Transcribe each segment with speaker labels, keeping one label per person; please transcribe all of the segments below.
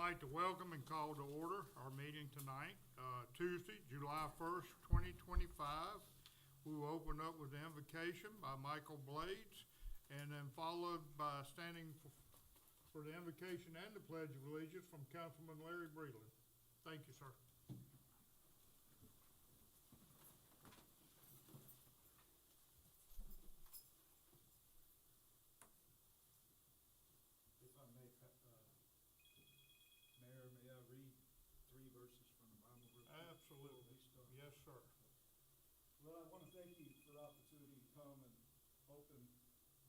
Speaker 1: like to welcome and call to order our meeting tonight, Tuesday, July 1st, 2025. We will open up with the invocation by Michael Blades and then followed by standing for the invocation and the Pledge of Allegiance from Councilman Larry Breland. Thank you, sir.
Speaker 2: If I may, Mayor, may I read 3 verses from the Bible real quick?
Speaker 1: Absolutely. Yes, sir.
Speaker 2: Well, I want to thank you for the opportunity to come and open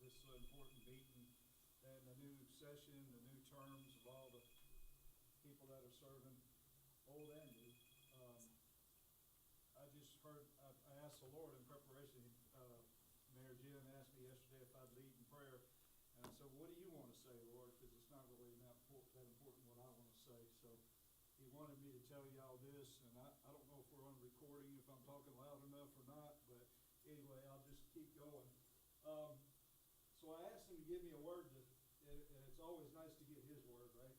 Speaker 2: this important meeting and the new session, the new terms of all the people that are serving, old and new. I just heard, I asked the Lord in preparation, Mayor Jim asked me yesterday if I'd lead in prayer. And I said, what do you want to say, Lord? Because it's not really that important what I want to say. So he wanted me to tell y'all this, and I don't know if we're on recording, if I'm talking loud enough or not, but anyway, I'll just keep going. So I asked him to give me a word, and it's always nice to get his word, right?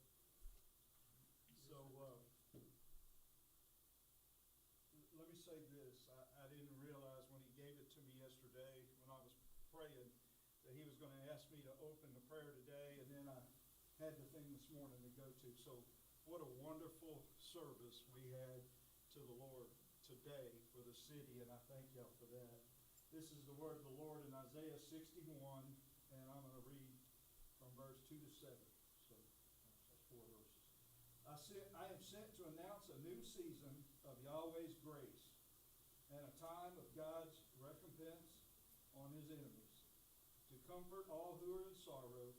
Speaker 2: So let me say this. I didn't realize when he gave it to me yesterday when I was praying that he was going to ask me to open the prayer today, and then I had the thing this morning to go to. So what a wonderful service we had to the Lord today for the city, and I thank y'all for that. This is the word of the Lord in Isaiah 61, and I'm going to read from verse 2 to 7. So that's 4 verses. I am sent to announce a new season of Yahweh's grace and a time of God's recompense on his enemies, to comfort all who are in sorrow,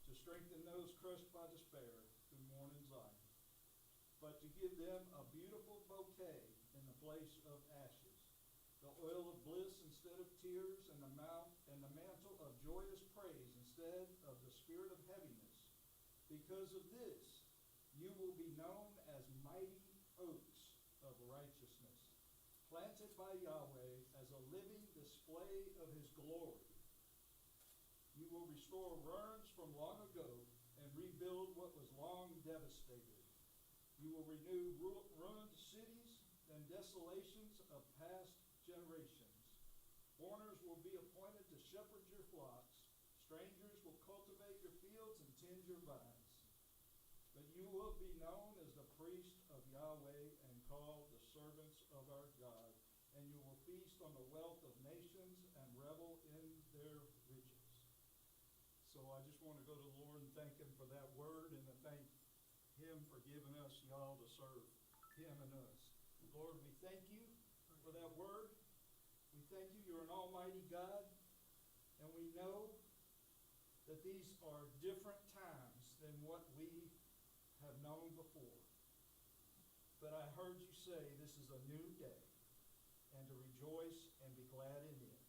Speaker 2: to strengthen those crushed by despair who mourn in Zion, but to give them a beautiful bouquet in the place of ashes, the oil of bliss instead of tears, and the mantle of joyous praise instead of the spirit of heaviness. Because of this, you will be known as mighty oaks of righteousness, planted by Yahweh as a living display of his glory. You will restore ruins from long ago and rebuild what was long devastated. You will renew ruined cities and desolations of past generations. Foreigners will be appointed to shepherd your flocks. Strangers will cultivate your fields and tend your vines. But you will be known as the priest of Yahweh and called the servants of our God. And you will feast on the wealth of nations and revel in their riches. So I just want to go to the Lord and thank him for that word, and to thank him for giving us y'all to serve him and us. Lord, we thank you for that word. We thank you. You're an almighty God. And we know that these are different times than what we have known before. But I heard you say this is a new day, and to rejoice and be glad in it.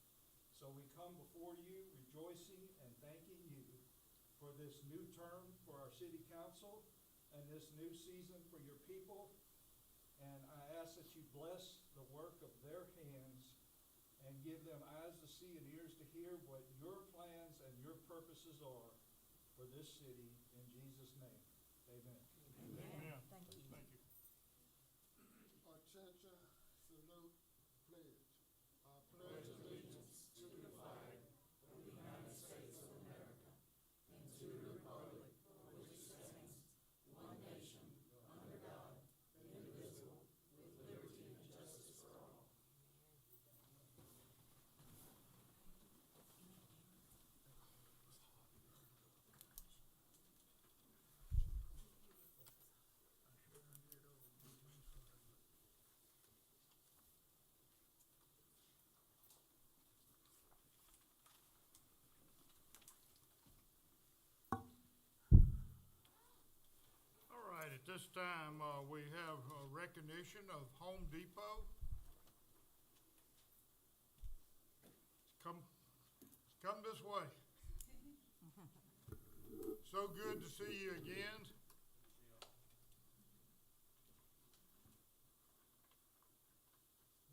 Speaker 2: So we come before you rejoicing and thanking you for this new term for our city council and this new season for your people. And I ask that you bless the work of their hands and give them eyes to see and ears to hear what your plans and your purposes are for this city. In Jesus' name, amen.
Speaker 1: Amen.
Speaker 3: Thank you.
Speaker 1: Thank you.
Speaker 4: Attention, salute, pledge. I pledge allegiance to the flag of the United States of America and to the republic for which it stands, one nation, under God, indivisible, with liberty and justice for all.
Speaker 1: At this time, we have a recognition of Home Depot. Come this way. So good to see you again.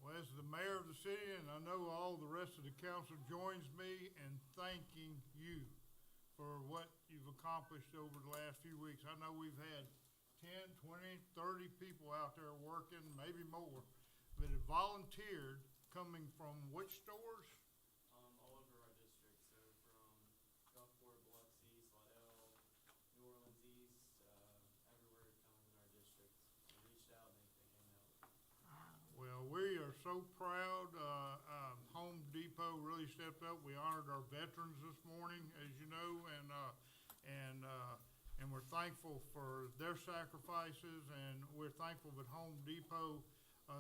Speaker 1: Well, as the mayor of the city, and I know all the rest of the council joins me in thanking you for what you've accomplished over the last few weeks. I know we've had 10, 20, 30 people out there working, maybe more, that have volunteered, coming from which stores?
Speaker 3: All over our district, so from Gulfport, Biloxi, Slidell, New Orleans East, everywhere kind of in our district. They reached out and they came out.
Speaker 1: Well, we are so proud. Home Depot really stepped up. We honored our veterans this morning, as you know, and we're thankful for their sacrifices, and we're thankful that Home Depot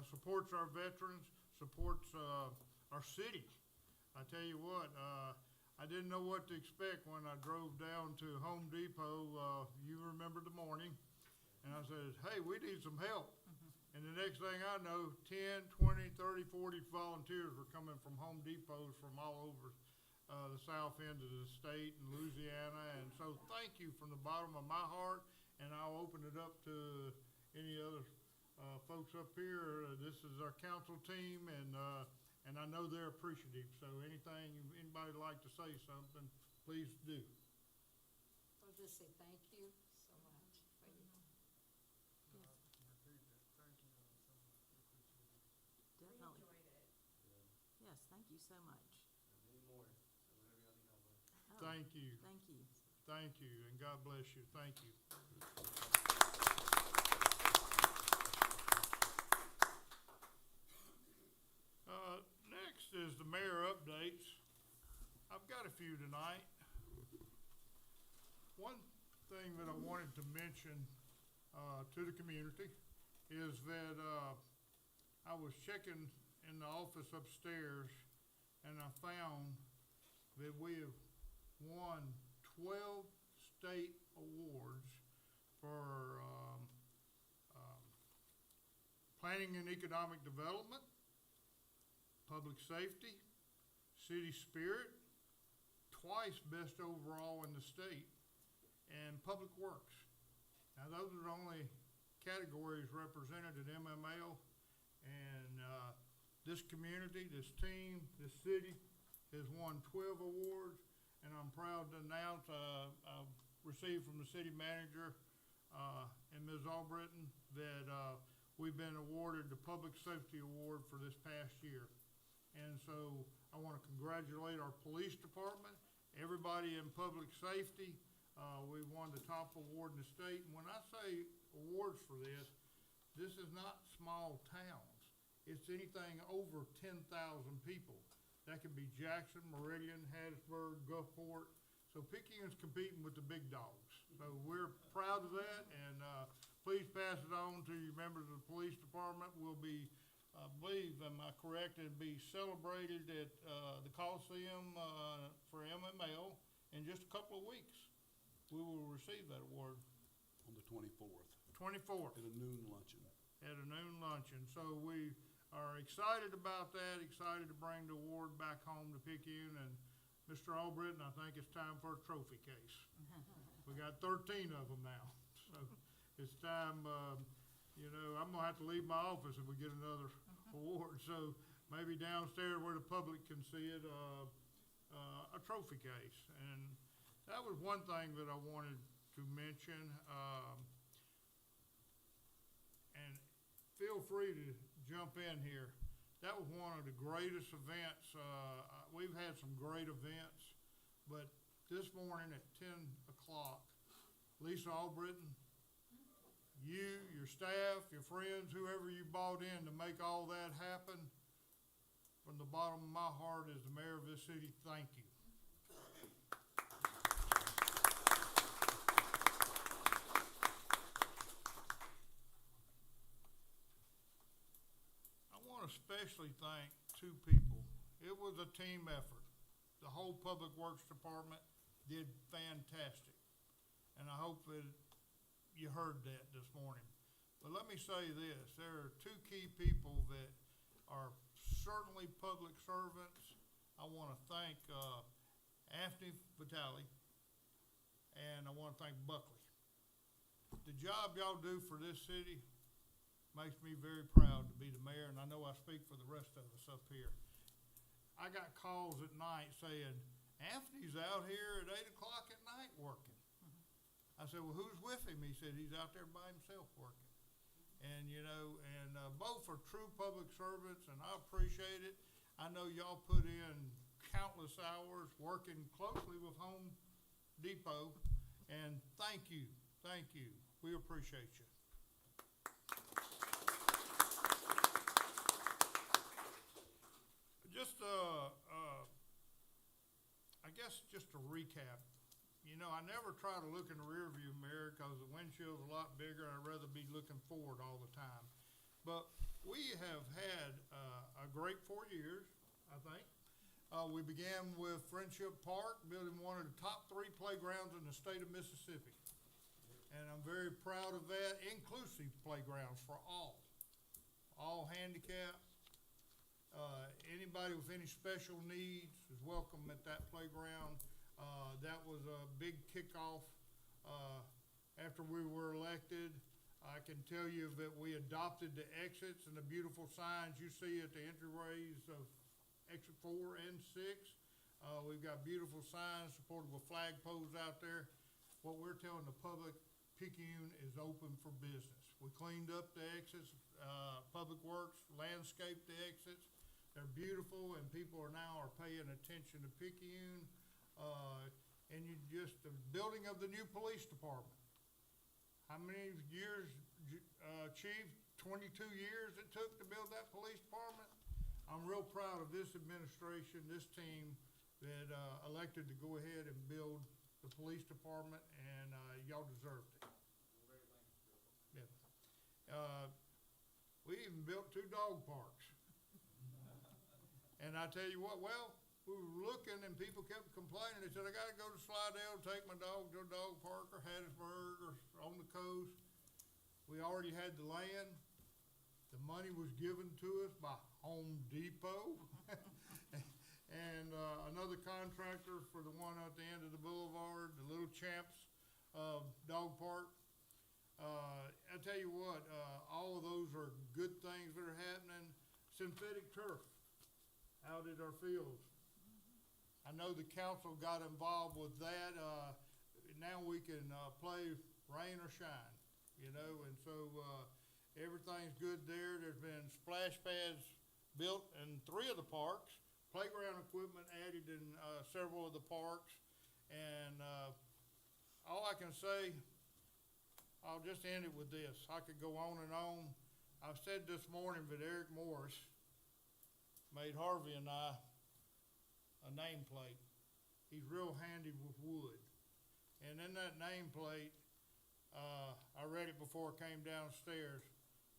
Speaker 1: supports our veterans, supports our city. I tell you what, I didn't know what to expect when I drove down to Home Depot. You remember the morning, and I said, hey, we need some help. And the next thing I know, 10, 20, 30, 40 volunteers were coming from Home Depots from all over the south end of the state and Louisiana. And so thank you from the bottom of my heart, and I'll open it up to any other folks up here. This is our council team, and I know they're appreciative. So anybody would like to say something, please do.
Speaker 5: I'll just say thank you so much for your.
Speaker 6: Definitely. Yes, thank you so much.
Speaker 3: Many more, so whatever y'all need help with.
Speaker 6: Oh,
Speaker 1: Thank you.
Speaker 6: Thank you.
Speaker 1: Thank you, and God bless you. Thank you. Next is the mayor updates. I've got a few tonight. One thing that I wanted to mention to the community is that I was checking in the office upstairs, and I found that we have won 12 state awards for planning and economic development, public safety, city spirit, twice best overall in the state, and public works. Now, those are the only categories represented at MML, and this community, this team, this city has won 12 awards, and I'm proud to announce I've received from the city manager and Ms. Albritton that we've been awarded the Public Safety Award for this past year. And so I want to congratulate our police department, everybody in public safety. We won the top award in the state. And when I say awards for this, this is not small towns. It's anything over 10,000 people. That could be Jackson, Meridian, Hattiesburg, Gulfport. So Picayune's competing with the big dogs. So we're proud of that, and please pass it on to your members of the police department. We'll be, I believe, am I correct, it'll be celebrated at the Coliseum for MML in just a couple of weeks. We will receive that award.
Speaker 7: On the 24th.
Speaker 1: 24th.
Speaker 7: At a noon luncheon.
Speaker 1: At a noon luncheon. So we are excited about that, excited to bring the award back home to Picayune. And Mr. Albritton, I think it's time for a trophy case. We got 13 of them now. So it's time, I'm gonna have to leave my office if we get another award. So maybe downstairs where the public can see it, a trophy case. And that was one thing that I wanted to mention. And feel free to jump in here. That was one of the greatest events. We've had some great events, but this morning at 10 o'clock, Lisa Albritton, you, your staff, your friends, whoever you bought in to make all that happen, from the bottom of my heart as the mayor of this city, thank you. I want to especially thank two people. It was a team effort. The whole Public Works Department did fantastic. And I hope that you heard that this morning. But let me say this, there are two key people that are certainly public servants. I want to thank Anthony Vitale, and I want to thank Buckley. The job y'all do for this city makes me very proud to be the mayor, and I know I speak for the rest of us up here. I got calls at night saying, Anthony's out here at 8 o'clock at night working. I said, well, who's with him? He said, he's out there by himself working. And, both are true public servants, and I appreciate it. I know y'all put in countless hours working closely with Home Depot, and thank you. We appreciate you. Just, I guess just to recap, I never try to look in the rearview mirror because the windshield's a lot bigger and I'd rather be looking forward all the time. But we have had a great 4 years, I think. We began with Friendship Park, building one of the top 3 playgrounds in the state of Mississippi. And I'm very proud of that, inclusive playgrounds for all handicapped. Anybody with any special needs is welcome at that playground. That was a big kickoff after we were elected. I can tell you that we adopted the exits and the beautiful signs you see at the entryways of exit 4 and 6. We've got beautiful signs supported with flagpoles out there. What we're telling the public, Picayune is open for business. We cleaned up the exits, Public Works landscaped the exits. They're beautiful, and people are paying attention to Picayune. And the building of the new police department. How many years, Chief? 22 years it took to build that police department? I'm real proud of this administration, this team that elected to go ahead and build the police department, and y'all deserved it.
Speaker 3: We're very thankful.
Speaker 1: Yeah. We even built 2 dog parks. And I tell you what, we were looking and people kept complaining. They said, I gotta go to Slidell, take my dog to a dog park or Hattiesburg or on the coast. We already had the land. The money was given to us by Home Depot. And another contractor for the one at the end of the boulevard, the Little Champs dog park. I tell you what, all of those are good things that are happening. Synthetic turf out at our fields. I know the council got involved with that. Now we can play rain or shine, and so everything's good there. There's been splash pads built in 3 of the parks, playground equipment added in several of the parks, and all I can say, I'll just end it with this. I could go on and on. I've said this morning that Eric Morris made Harvey and I a nameplate. He's real handy with wood. And in that nameplate, I read it before I came downstairs,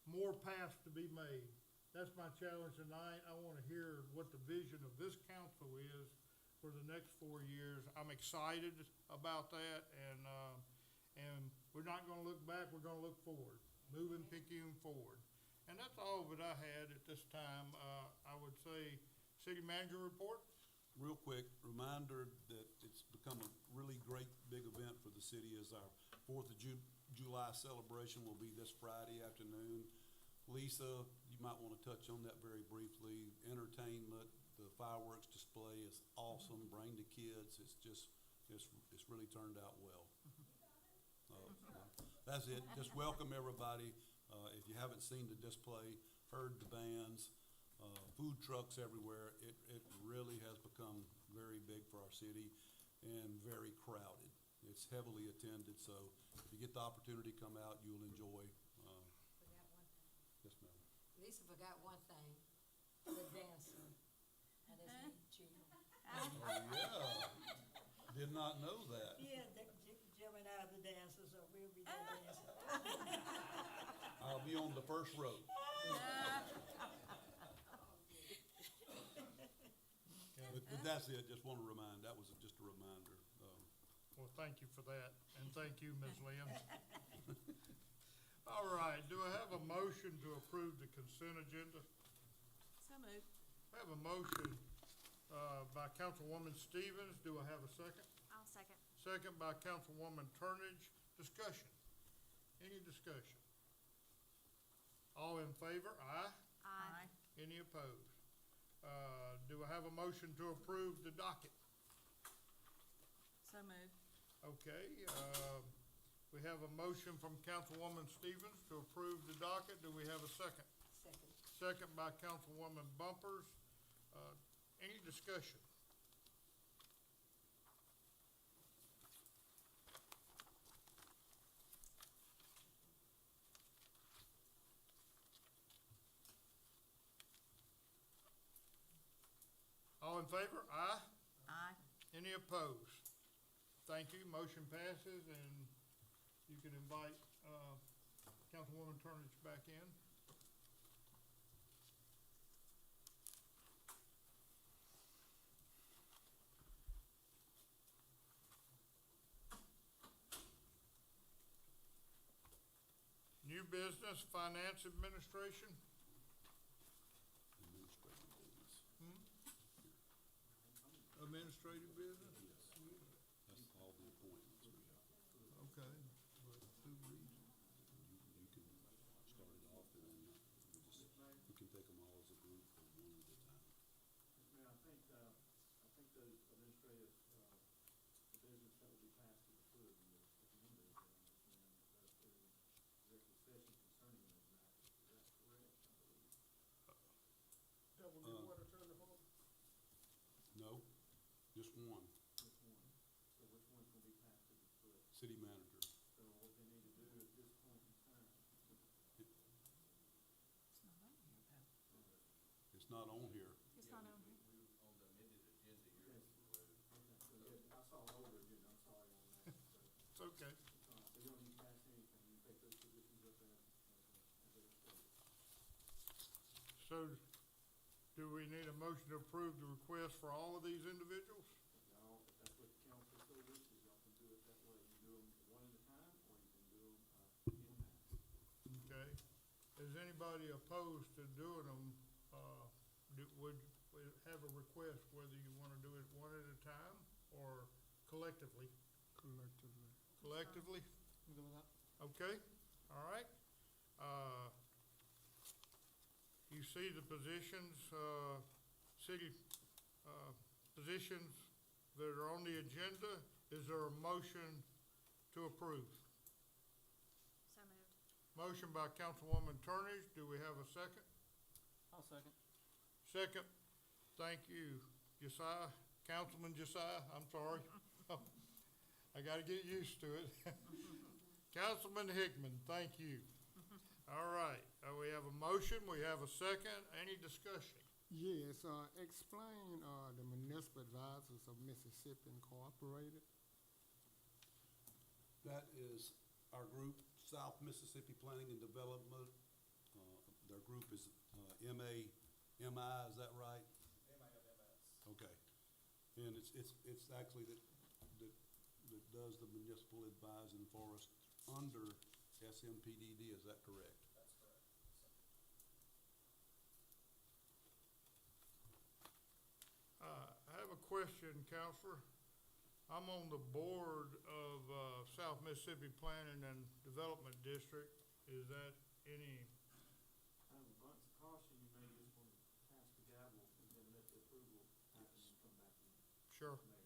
Speaker 1: more paths to be made. That's my challenge tonight. I want to hear what the vision of this council is for the next 4 years. I'm excited about that, and we're not going to look back, we're going to look forward, moving Picayune forward. And that's all that I had at this time. I would say, city manager report.
Speaker 7: Real quick, reminder that it's become a really great big event for the city as our 4th of July celebration will be this Friday afternoon. Lisa, you might want to touch on that very briefly. Entertainment, the fireworks display is awesome. Bring the kids. It's really turned out well. That's it. Just welcome everybody. If you haven't seen the display, heard the bands, food trucks everywhere, it really has become very big for our city and very crowded. It's heavily attended, so if you get the opportunity to come out, you'll enjoy. Yes, ma'am.
Speaker 5: Lisa forgot one thing, the dancing. And it's me, Chief.
Speaker 7: Oh, yeah. Did not know that.
Speaker 8: Yeah, Jim and I are the dancers, so we'll be there dancing.
Speaker 7: I'll be on the first row. But that's it. Just want to remind, that was just a reminder.
Speaker 1: Well, thank you for that, and thank you, Ms. Lynn. All right, do I have a motion to approve the consent agenda?
Speaker 6: So moved.
Speaker 1: I have a motion by Councilwoman Stevens. Do I have a second?
Speaker 6: I'll second.
Speaker 1: Second by Councilwoman Turnage. Discussion. Any discussion? All in favor? Aye.
Speaker 6: Aye.
Speaker 1: Any opposed? Do I have a motion to approve the docket?
Speaker 6: So moved.
Speaker 1: Okay, We have a motion from Councilwoman Stevens to approve the docket. Do we have a second?
Speaker 5: Second.
Speaker 1: Second by Councilwoman Bumpers. Any discussion? All in favor? Aye.
Speaker 6: Aye.
Speaker 1: Any opposed? Thank you. Motion passes, and you can invite Councilwoman Turnage back in. New business, finance administration.
Speaker 7: Administrative business.
Speaker 1: Administrative business?
Speaker 7: That's all the appointments we have.
Speaker 1: Okay, but who reads it?
Speaker 7: You can start it off and then we can take them all as a group or one at a time.
Speaker 2: Mayor, I think the administrative, the business that will be passed to the foot at the end of the executive session concerning those matters. Is that correct? I believe.
Speaker 4: That will be
Speaker 7: Uh,
Speaker 4: what, Attorney Hall?
Speaker 7: No, just one,
Speaker 2: Which one? So which one's gonna be passed to the foot?
Speaker 7: city manager.
Speaker 2: So what they need to do at this point in time.
Speaker 6: It's not on here, though.
Speaker 7: It's not on here.
Speaker 6: It's not on here.
Speaker 2: On the amended agenda, you're. Okay, so yeah, I saw an older agenda, I'm sorry on that, so.
Speaker 1: It's okay.
Speaker 2: So you don't need to pass anything, you take those positions up as illustrated.
Speaker 1: So, do we need a motion to approve the request for all of these individuals?
Speaker 2: Y'all, if that's what the council so wishes, y'all can do it that way. You do them one at a time, or you can do them, in mass.
Speaker 1: Okay. Is anybody opposed to doing them, would have a request whether you want to do it one at a time or collectively?
Speaker 4: Collectively.
Speaker 1: Collectively? Okay, all right. You see the positions, city, positions that are on the agenda. Is there a motion to approve?
Speaker 6: So moved.
Speaker 1: Motion by Councilwoman Turnage. Do we have a second?
Speaker 3: I'll second.
Speaker 1: Second. Thank you, Josiah. Councilman Josiah, I'm sorry. I gotta get used to it. Councilman Hickman, thank you. All right, we have a motion, we have a second. Any discussion?
Speaker 4: Yes, explain, the municipal advisors of Mississippi Incorporated.
Speaker 7: That is our group, South Mississippi Planning and Development. Their group is MAMI, is that right?
Speaker 3: MIMS.
Speaker 7: Okay. And it's actually that does the municipal advising for us under SMPDD, is that correct?
Speaker 3: That's correct.
Speaker 1: I have a question, Counselor. I'm on the board of South Mississippi Planning and Development District. Is that any,
Speaker 2: Out of abundance of caution, you may just want to pass the gavel and then let the approval happen and come back in.
Speaker 1: sure,
Speaker 2: Mayor.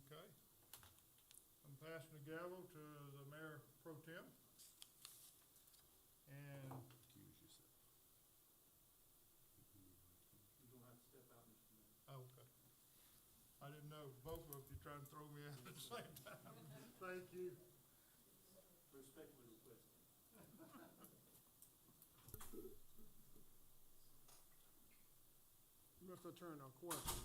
Speaker 1: okay. I'm passing the gavel to the Mayor Pro Tem. And,
Speaker 7: Accuse yourself.
Speaker 2: You don't have to step out, Mr. Mayor.
Speaker 1: oh, okay. I didn't know, both of you trying to throw me out at the same time. Thank you.
Speaker 2: Respectfully requesting.
Speaker 4: Mr. Attorney, a question.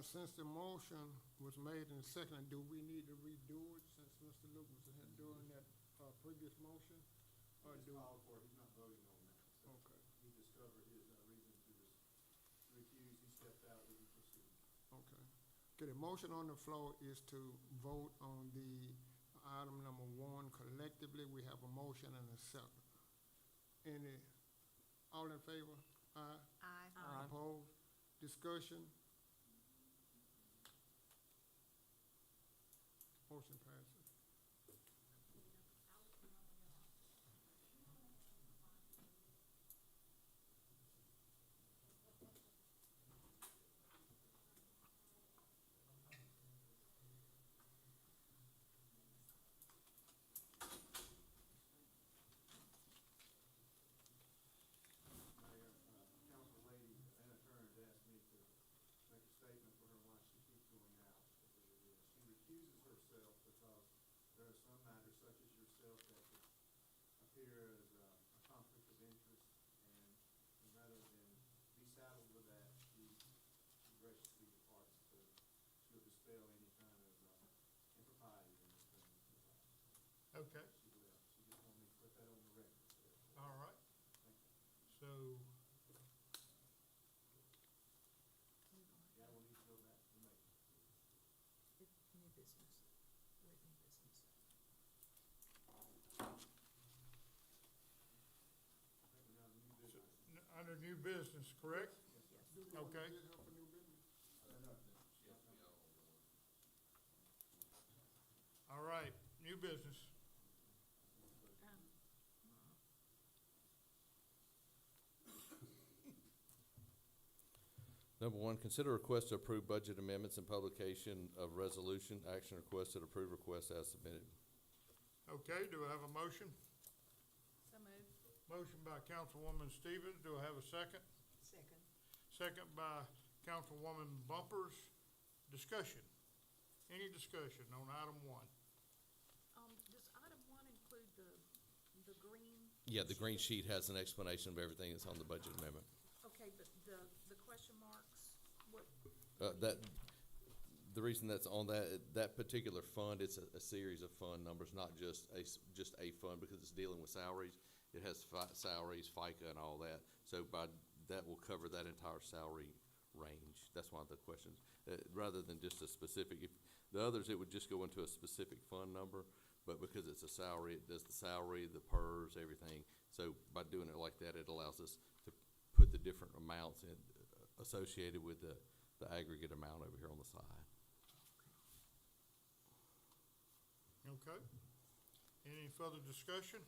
Speaker 4: Since the motion was made and seconded, do we need to redo it since Mr. Lucas had doing that, previous motion? Or
Speaker 2: He's
Speaker 4: do?
Speaker 2: called for, it. He's not voting on that. So
Speaker 4: Okay,
Speaker 2: he discovered his reason to refuse, he stepped out, we can proceed.
Speaker 4: okay. Okay, the motion on the floor is to vote on the item number 1 collectively. We have a motion and a second. Any, all in favor? Aye.
Speaker 6: Aye.
Speaker 4: Opposed? Discussion? Motion passes.
Speaker 3: appear as a conflict of interest, and rather than be saddled with that, she graciously departs to, she'll dispel any kind of impropriety in this thing.
Speaker 1: Okay,
Speaker 3: She left. She just wanted me to put that on the record.
Speaker 1: all right.
Speaker 3: Thank you.
Speaker 1: So,
Speaker 3: Yeah, we'll need to go back to Macon.
Speaker 6: New business. We're at new business.
Speaker 3: I think we're now in new business.
Speaker 1: under new business, correct?
Speaker 6: Yes.
Speaker 1: Okay.
Speaker 4: Did help for new business?
Speaker 1: All right, new business.
Speaker 9: Number one, consider request to approve budget amendments and publication of resolution, action requested, approve request as submitted.
Speaker 1: Okay, do I have a motion?
Speaker 6: So moved.
Speaker 1: Motion by Councilwoman Stevens, do I have a second?
Speaker 8: Second.
Speaker 1: Second by Councilwoman Bumpers. Discussion. Any discussion on item one?
Speaker 6: Does item one include the green?
Speaker 9: Yeah, the green sheet has an explanation of everything that's on the budget amendment.
Speaker 6: Okay, but the question marks, what?
Speaker 9: The reason that's on that particular fund, it's a series of fund numbers, not just a fund, because it's dealing with salaries. It has salaries, FICA and all that. So that will cover that entire salary range. That's one of the questions. Rather than just a specific, if the others, it would just go into a specific fund number, but because it's a salary, it does the salary, the PERS, everything. So by doing it like that, it allows us to put the different amounts in, associated with the aggregate amount over here on the side.
Speaker 1: Okay. Any further discussion?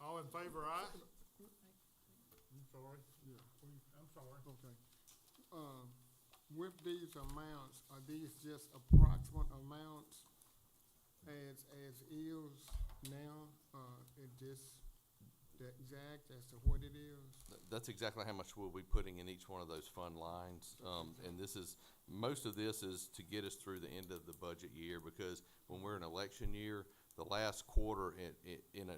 Speaker 1: All in favor, aye? I'm sorry.
Speaker 4: Yeah.
Speaker 1: I'm sorry.
Speaker 4: Okay. With these amounts, are these just approximate amounts as is now? Is this the exact as to what it is?
Speaker 9: That's exactly how much we'll be putting in each one of those fund lines. And most of this is to get us through the end of the budget year, because when we're in election year, the last quarter in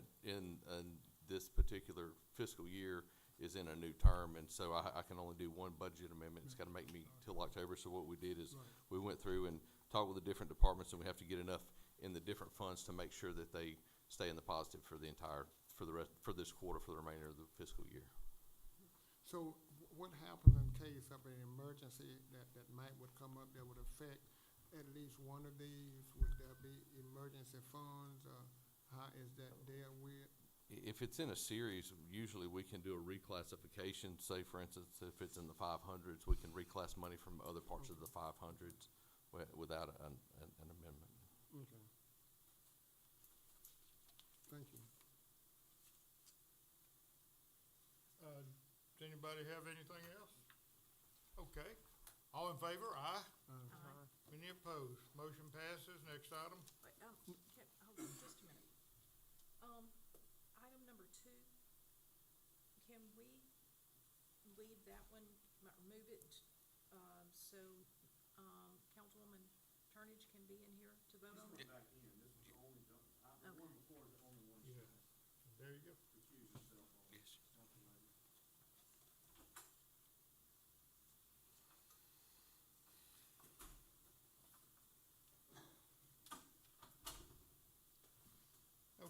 Speaker 9: this particular fiscal year is in a new term, and so I can only do one budget amendment. It's gotta make me till October, so what we did is we went through and talked with the different departments, and we have to get enough in the different funds to make sure that they stay in the positive for this quarter, for the remainder of the fiscal year.
Speaker 4: So what happens in case of an emergency that would come up that would affect at least one of these? Would there be emergency funds, or how is that dealt with?
Speaker 9: If it's in a series, usually we can do a reclassification. Say, for instance, if it's in the 500s, we can reclass money from other parts of the 500s without an amendment.
Speaker 4: Okay. Thank you.
Speaker 1: Does anybody have anything else? Okay. All in favor, aye?
Speaker 6: Aye.
Speaker 1: Any opposed? Motion passes. Next item.
Speaker 6: Wait, hold on just a minute. Item number 2, can we leave that one, move it, so, Councilwoman Turnage can be in here to vote on it?
Speaker 3: Back in, this was only done, the one before is the only one.
Speaker 1: Yeah. There you go.
Speaker 3: Recuse yourself on.
Speaker 9: Yes.
Speaker 3: Something like that.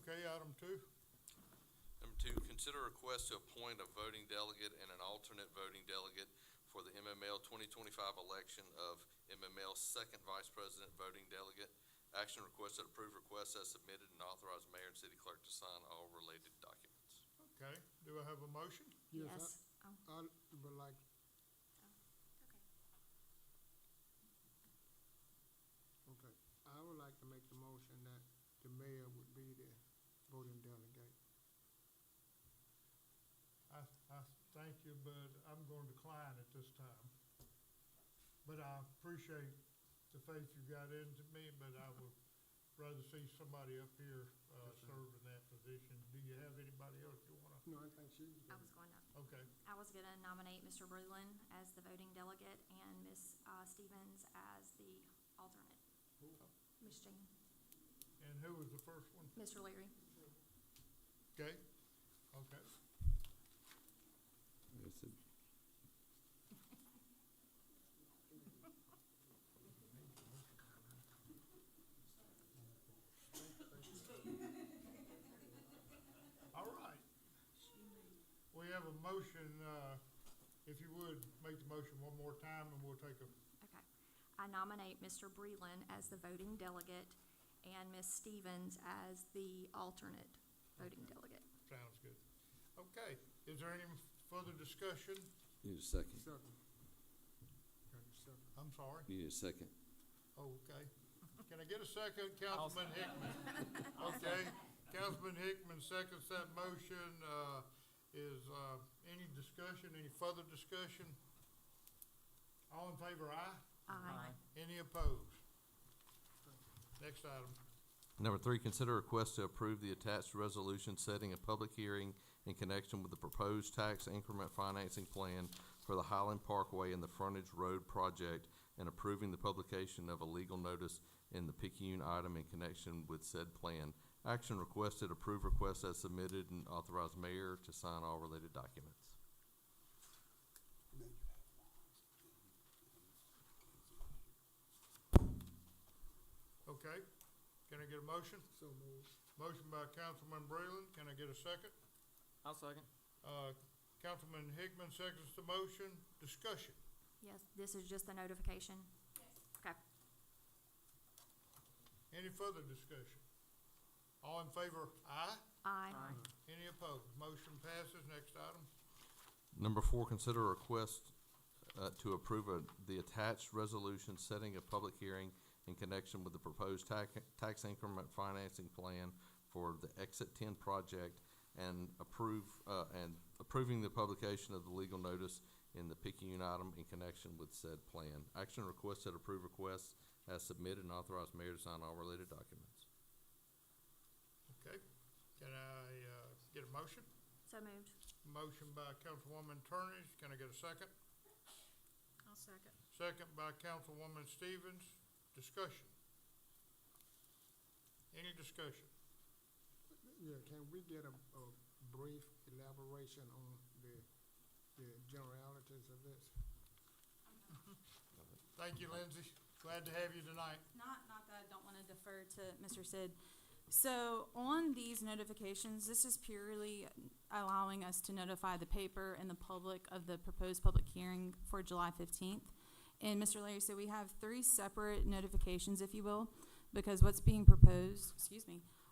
Speaker 1: Okay, item 2.
Speaker 9: Number 2, consider a request to appoint a voting delegate and an alternate voting delegate for the MML 2025 election of MML second vice president voting delegate. Action requested, approve request as submitted, and authorize mayor and city clerk to sign all related documents.
Speaker 1: Okay, do I have a motion?
Speaker 4: Yes. I would like, okay, I would like to make the motion that the mayor would be the voting delegate.
Speaker 1: I thank you, but I'm going to decline at this time. But I appreciate the faith you got into me, but I would rather see somebody up here serve in that position. Do you have anybody else you wanna?
Speaker 4: No, I think she was
Speaker 10: I
Speaker 4: gonna.
Speaker 10: was going to,
Speaker 1: Okay,
Speaker 10: I was gonna nominate Mr. Brulin as the voting delegate and Ms. Stevens as the alternate. Ms. Jane,
Speaker 1: and who was the first one?
Speaker 10: Mr. Leary.
Speaker 1: Okay, okay.
Speaker 9: It's a-
Speaker 1: All right. We have a motion, if you would, make the motion one more time and we'll take a,
Speaker 10: Okay. I nominate Mr. Breland as the voting delegate and Ms. Stevens as the alternate voting delegate.
Speaker 1: sounds good. Okay, is there any further discussion?
Speaker 9: Need a second.
Speaker 4: Second.
Speaker 1: I'm sorry.
Speaker 9: Need a second.
Speaker 1: Oh, okay. Can I get a second, Councilman Hickman? Okay, Councilman Hickman seconds that motion. Is any discussion, any further discussion? All in favor, aye?
Speaker 10: Aye.
Speaker 1: Any opposed? Next item.
Speaker 9: Number 3, consider a request to approve the attached resolution setting a public hearing in connection with the proposed tax increment financing plan for the Highland Parkway and the Frontage Road project and approving the publication of a legal notice in the Picayune item in connection with said plan. Action requested, approve request as submitted, and authorize mayor to sign all related documents.
Speaker 1: Okay, can I get a motion?
Speaker 4: So moved.
Speaker 1: Motion by Councilman Breland, can I get a second?
Speaker 3: I'll second.
Speaker 1: Councilman Hickman seconds the motion. Discussion.
Speaker 10: Yes, this is just the notification? Yes. Okay.
Speaker 1: Any further discussion? All in favor, aye?
Speaker 10: Aye.
Speaker 1: Any opposed? Motion passes. Next item.
Speaker 9: Number 4, consider a request to approve the attached resolution setting a public hearing in connection with the proposed tax increment financing plan for the Exit 10 project and approving the publication of the legal notice in the Picayune item in connection with said plan. Action requested, approve requests as submitted, and authorize mayor to sign all related documents.
Speaker 1: Okay, can I get a motion?
Speaker 10: So moved.
Speaker 1: Motion by Councilwoman Turnage, can I get a second?
Speaker 6: I'll second.
Speaker 1: Second by Councilwoman Stevens. Discussion. Any discussion?
Speaker 4: Yeah, can we get a brief elaboration on the generalities of this?
Speaker 1: Thank you, Lindsay. Glad to have you tonight.
Speaker 11: Not that I don't want to defer to Mr. Sid. So on these notifications, this is purely allowing us to notify the paper and the public of the proposed public hearing for July 15th. And Mr. Larry, so we have 3 separate notifications, if you will, because what's being proposed,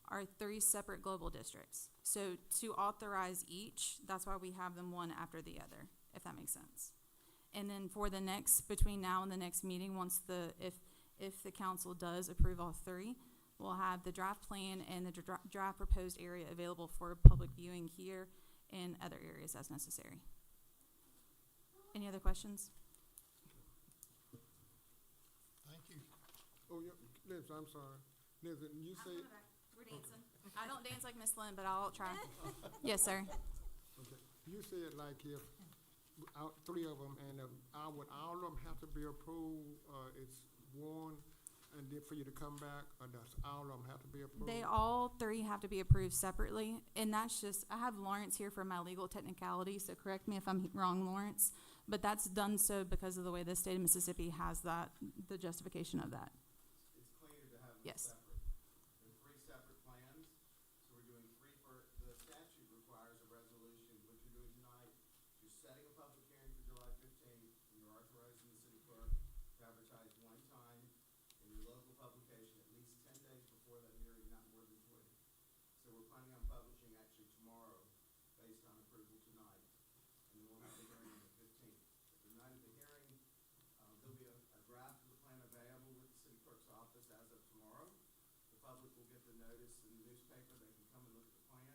Speaker 11: are 3 separate global districts. So to authorize each, that's why we have them one after the other, if that makes sense. And then for the next, between now and the next meeting, if the council does approve all 3, we'll have the draft plan and the draft proposed area available for public viewing here and other areas as necessary. Any other questions?
Speaker 1: Thank you.
Speaker 4: Oh, yeah, Liz, I'm sorry. Liz, you say,
Speaker 11: We're dancing. I don't dance like Miss Lynn, but I'll try. Yes, sir.
Speaker 4: okay, you said like if 3 of them, and would all of them have to be approved, it's one, and then for you to come back, or does all of them have to be approved?
Speaker 11: They all 3 have to be approved separately, and that's just, I have Lawrence here for my legal technicality, so correct me if I'm wrong, Lawrence, but that's done so because of the way the state of Mississippi has that, the justification of that.
Speaker 3: It's cleaner to have them
Speaker 11: Yes.
Speaker 3: separate. They're 3 separate plans, so we're doing 3 for, the statute requires a resolution. What you're doing tonight, you're setting a public hearing for July 15th, and you're authorizing the city clerk to advertise 1 time in your local publication at least 10 days before that hearing, not more than 20. So we're planning on publishing actually tomorrow, based on approval tonight, and then we'll have the hearing on the 15th. At the night of the hearing, there'll be a draft of the plan available with the city clerk's office as of tomorrow. The public will get the notice in the newspaper, they can come and look at the plan,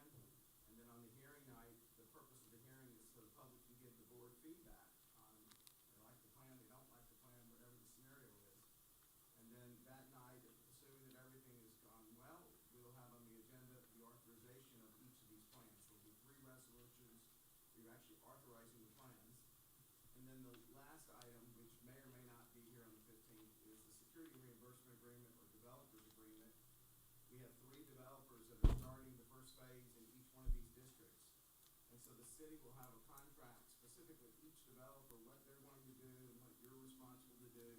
Speaker 3: and then on the hearing night, the purpose of the hearing is so the public can give the board feedback on they like the plan, they don't like the plan, whatever the scenario is. And then that night, assuming that everything has gone well, we will have on the agenda the authorization of each of these plans. There'll be 3 resolutions where you're actually authorizing the plans. And then the last item, which may or may not be here on the 15th, is the security reimbursement agreement or developers agreement. We have 3 developers that are starting the first phase in each one of these so the city will have a contract specific with each developer, what they're going to do and what you're responsible to do,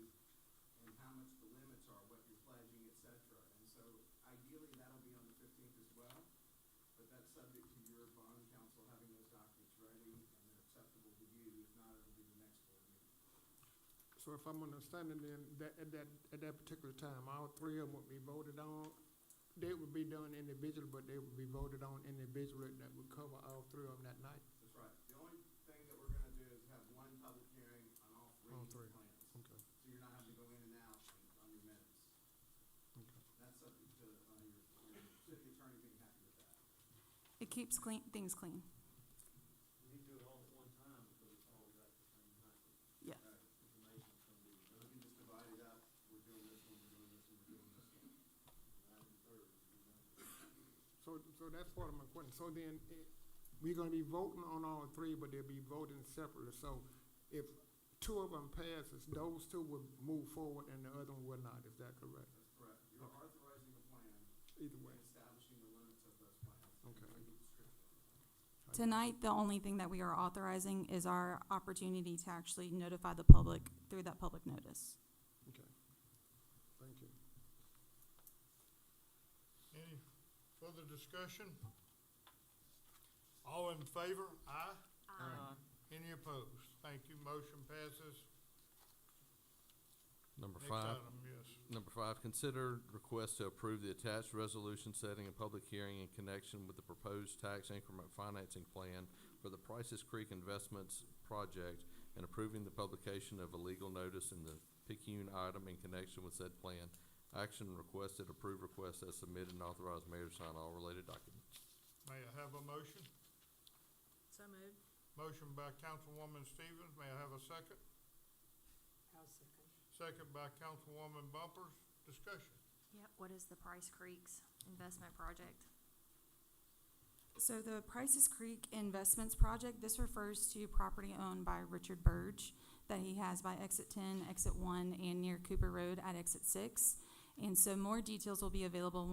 Speaker 3: and how much the limits are, what you're pledging, et cetera. And so ideally, that'll be on the 15th as well, but that's subject to your bond council having those documents ready and they're acceptable to you. If not, it'll be the next board meeting.
Speaker 4: So if I'm understanding then, at that particular time, all three of them would be voted on. They would be done individually, but they would be voted on individually. That would cover all three of them that night.
Speaker 3: That's right. The only thing that we're gonna do is have one public hearing on all three
Speaker 4: All three.
Speaker 3: plans.
Speaker 4: Okay.
Speaker 3: So you're not having to go in and out on your minutes.
Speaker 4: Okay.
Speaker 3: That's subject to, your city attorney being happy with that.
Speaker 11: It keeps things clean.
Speaker 3: We need to do it all at one time because it's all at the same time.
Speaker 11: Yeah.
Speaker 3: Information's gonna be, so we can just divide it up, we're doing this one, we're doing this one, we're doing this one.
Speaker 4: So that's part of my question. So then, we're gonna be voting on all three, but they'll be voting separately. So if two of them passes, those two will move forward and the other one will not. Is that correct?
Speaker 3: That's correct. You're authorizing a plan
Speaker 4: Either way.
Speaker 3: and establishing the limits of those plans.
Speaker 4: Okay.
Speaker 3: Legal description.
Speaker 11: Tonight, the only thing that we are authorizing is our opportunity to actually notify the public through that public notice.
Speaker 4: Okay. Thank you.
Speaker 1: Any further discussion? All in favor? Aye.
Speaker 5: Aye.
Speaker 1: Any opposed? Thank you. Motion passes.
Speaker 9: Number
Speaker 1: Next
Speaker 9: 5.
Speaker 1: item, yes.
Speaker 9: Number 5, consider request to approve the attached resolution setting a public hearing in connection with the proposed tax increment financing plan for the Prices Creek Investments project and approving the publication of a legal notice in the Picayune item in connection with said plan. Action requested, approve request as submitted, and authorize mayor to sign all related documents.
Speaker 1: May I have a motion?
Speaker 5: So moved.
Speaker 1: Motion by Councilwoman Stevens. May I have a second?
Speaker 5: I'll second.
Speaker 1: Second by Councilwoman Bumpers. Discussion.
Speaker 10: Yep, what is the Price Creeks investment project?
Speaker 11: So the Prices Creek Investments Project, this refers to property owned by Richard Burge that he has by exit 10, exit 1, and near Cooper Road at exit 6. And so more details will be available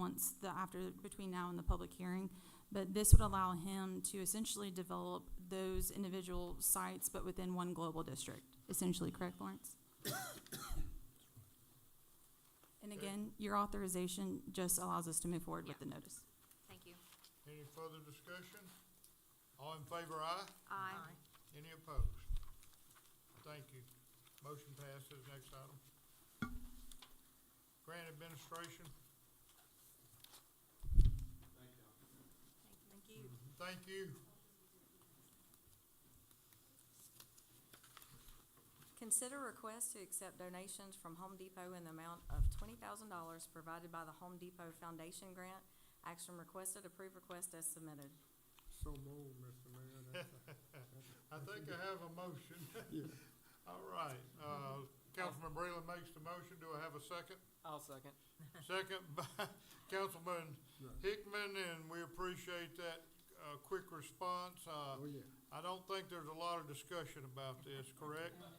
Speaker 11: between now and the public hearing. But this would allow him to essentially develop those individual sites, but within one global district, essentially, correct, Lawrence? And again, your authorization just allows us to move forward with the notice.
Speaker 10: Thank you.
Speaker 1: Any further discussion? All in favor, aye.
Speaker 10: Aye.
Speaker 1: Any opposed? Thank you. Motion passes. Next item. Grant administration.
Speaker 5: Thank you.
Speaker 1: Thank you.
Speaker 12: Consider request to accept donations from Home Depot in the amount of $20,000 provided by the Home Depot Foundation Grant. Action requested, approve request as submitted.
Speaker 4: So moved, Mr. Mayor.
Speaker 1: I think I have a motion.
Speaker 4: Yeah.
Speaker 1: All right. Councilman Breland makes the motion. Do I have a second?
Speaker 3: I'll second.
Speaker 1: Second by Councilman Hickman, and we appreciate that quick response.
Speaker 4: Oh, yeah.
Speaker 1: I don't think there's a lot of discussion about this, correct?
Speaker 4: No.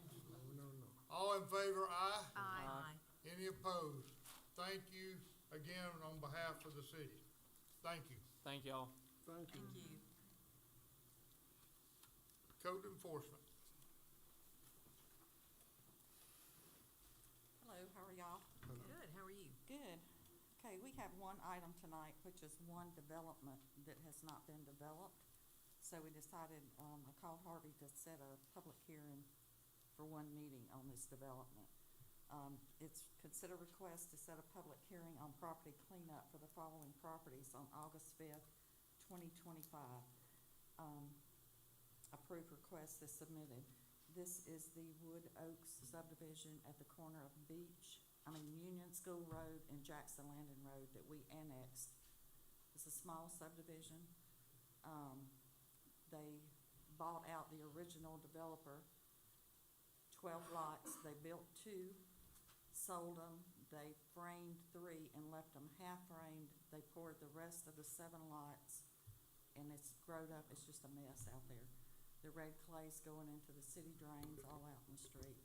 Speaker 1: All in favor, aye.
Speaker 5: Aye.
Speaker 1: Any opposed? Thank you again on behalf of the city. Thank you.
Speaker 3: Thank y'all.
Speaker 4: Thank you.
Speaker 5: Thank you.
Speaker 1: Code enforcement.
Speaker 13: Hello, how are y'all?
Speaker 5: Good, how are you?
Speaker 13: Good. Okay, we have one item tonight, which is one development that has not been developed. So we decided, I called Harvey to set a public hearing for one meeting on this development. It's consider request to set a public hearing on property cleanup for the following properties on August 5th, 2025. Approved request is submitted. This is the Wood Oaks subdivision at the corner of Union School Road and Jackson Landing Road that we annexed. It's a small subdivision. They bought out the original developer, 12 lots. They built 2, sold them. They framed 3 and left them half framed. They poured the rest of the 7 lots, and it's grown up. It's just a mess out there. The red clay's going into the city drains all out in the street.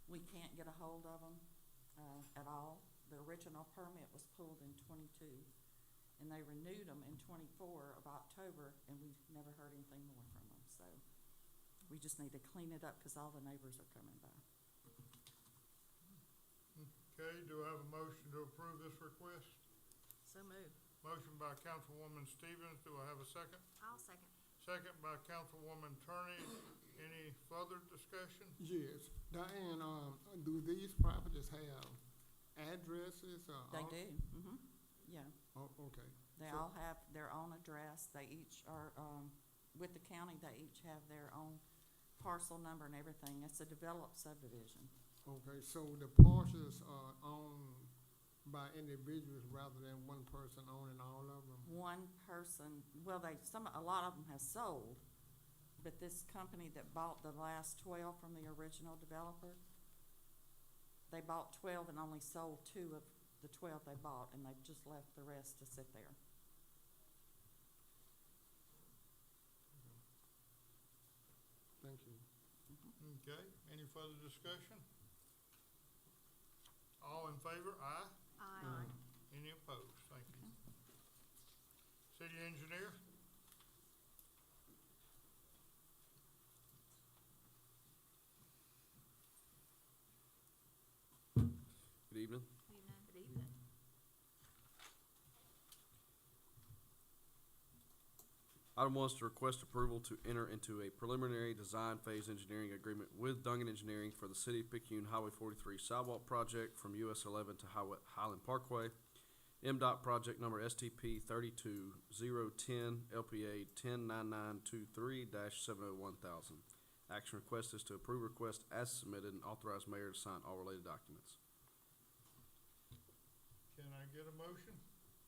Speaker 13: We can't get a hold of them at all. The original permit was pulled in 22, and they renewed them in 24 of October, and we've never heard anything more from them. so we just need to clean it up, cause all the neighbors are coming by.
Speaker 1: Okay, do I have a motion to approve this request?
Speaker 6: So moved.
Speaker 1: Motion by Councilwoman Stevens, do I have a second?
Speaker 10: I'll second.
Speaker 1: Second by Councilwoman Turney. Any further discussion?
Speaker 4: Yes, Diane, do these properties have addresses or?
Speaker 13: They do, yeah.
Speaker 4: Oh, okay.
Speaker 13: They
Speaker 4: So-
Speaker 13: all have their own address. They each are, with the county, they each have their own parcel number and everything. It's a developed subdivision.
Speaker 4: Okay, so the parcels are owned by individuals rather than one person owning all of them?
Speaker 13: One person, well, a lot of them have sold, but this company that bought the last 12 from the original developer, they bought 12 and only sold 2 of the 12 they bought, and they've just left the rest to sit there.
Speaker 4: Thank you.
Speaker 1: Okay, any further discussion? All in favor, aye?
Speaker 10: Aye.
Speaker 1: Any opposed? Thank you. City engineer?
Speaker 14: Good evening.
Speaker 10: Good evening.
Speaker 14: Item 1 is to request approval to enter into a preliminary design phase engineering agreement with Dungan Engineering for the City of Picayune Highway 43 sidewalk project from US 11 to Highland Parkway. MDOT project number STP 32010 LPA 109923-701,000. Action request is to approve request as submitted and authorize mayor to sign all related documents.
Speaker 1: Can I get a motion?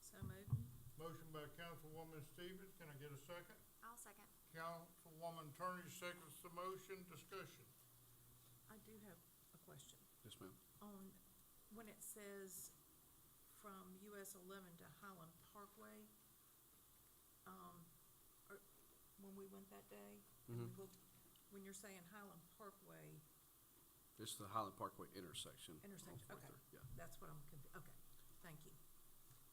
Speaker 6: So moved.
Speaker 1: Motion by Councilwoman Stevens, can I get a second?
Speaker 10: I'll second.
Speaker 1: Councilwoman Turney seconds the motion, discussion.
Speaker 6: I do have a question.
Speaker 14: Yes, ma'am.
Speaker 6: On, when it says from US 11 to Highland Parkway, or, when we went that day, and we looked, when you're saying Highland Parkway
Speaker 14: It's the Highland Parkway intersection.
Speaker 6: intersection,
Speaker 14: on
Speaker 6: okay,
Speaker 14: 43, Yeah,
Speaker 6: that's what I'm okay, thank you.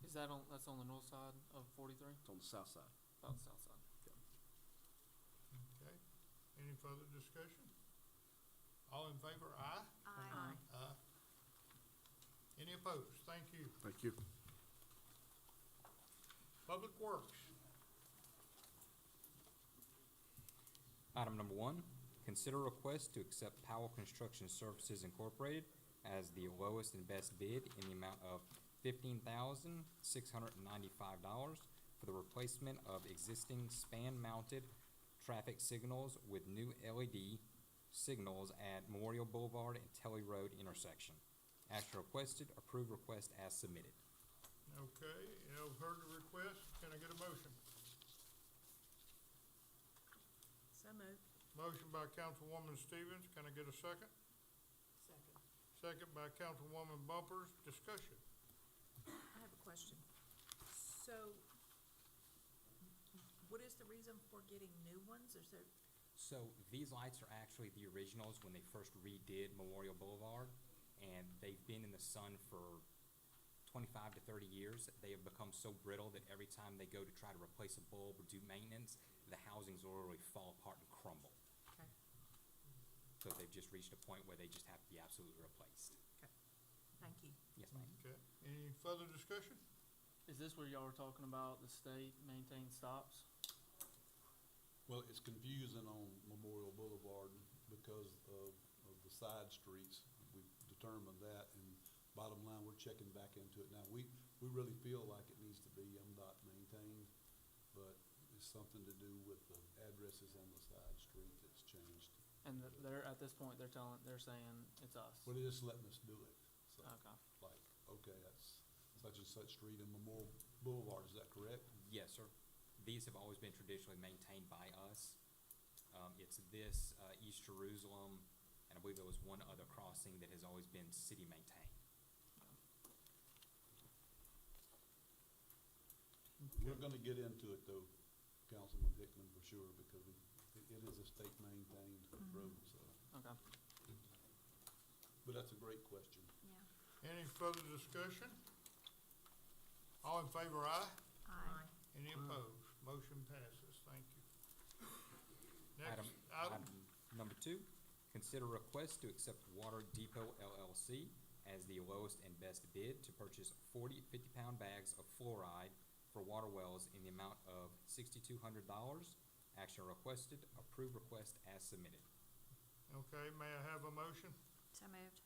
Speaker 3: Is that that's on the north side of 43?
Speaker 14: it's on the south side.
Speaker 3: About the south side.
Speaker 1: Okay, any further discussion? All in favor, aye?
Speaker 10: Aye.
Speaker 1: Aye. Any opposed? Thank you.
Speaker 14: Thank you.
Speaker 1: Public Works.
Speaker 15: Item number 1, consider request to accept Powell Construction Services Incorporated as the lowest and best bid in the amount of $15,695 for the replacement of existing span-mounted traffic signals with new LED signals at Memorial Boulevard and Telly Road intersection. Action requested, approve request as submitted.
Speaker 1: Okay, I've heard the request, can I get a motion?
Speaker 6: So moved.
Speaker 1: Motion by Councilwoman Stevens, can I get a second?
Speaker 6: Second.
Speaker 1: Second by Councilwoman Bumpers, discussion.
Speaker 6: I have a question. So, what is the reason for getting new ones? Is there,
Speaker 15: So these lights are actually the originals when they first redid Memorial Boulevard, and they've been in the sun for 25 to 30 years. They have become so brittle that every time they go to try to replace a bulb or do maintenance, the housings literally fall apart and crumble.
Speaker 6: okay,
Speaker 15: So they've just reached a point where they just have to be absolutely replaced.
Speaker 6: thank you.
Speaker 15: Yes, ma'am.
Speaker 1: Okay, any further discussion?
Speaker 3: Is this where y'all were talking about the state maintained stops?
Speaker 7: Well, it's confusing on Memorial Boulevard because of the side streets. We've determined that, and bottom line, we're checking back into it now. We really feel like it needs to be MDOT maintained, but it's something to do with the addresses on the side street that's changed.
Speaker 3: And they're, at this point, they're saying it's us.
Speaker 7: Well, they're just letting us do it. So,
Speaker 3: Okay.
Speaker 7: like, okay, that's such and such street in Memorial Boulevard, is that correct?
Speaker 15: Yes, sir. These have always been traditionally maintained by us. It's this, East Jerusalem, and I believe there was one other crossing that has always been city maintained.
Speaker 7: We're gonna get into it though, Councilman Hickman, for sure, because it is a state maintained road, so.
Speaker 3: Okay.
Speaker 7: But that's a great question.
Speaker 10: Yeah.
Speaker 1: Any further discussion? All in favor, aye?
Speaker 10: Aye.
Speaker 1: Any opposed? Motion passes, thank you. Next
Speaker 15: Item
Speaker 1: item,
Speaker 15: number 2, consider request to accept Water Depot LLC as the lowest and best bid to purchase 40 50-pound bags of fluoride for water wells in the amount of $6,200. Action requested, approve request as submitted.
Speaker 1: okay, may I have a motion?
Speaker 10: So moved.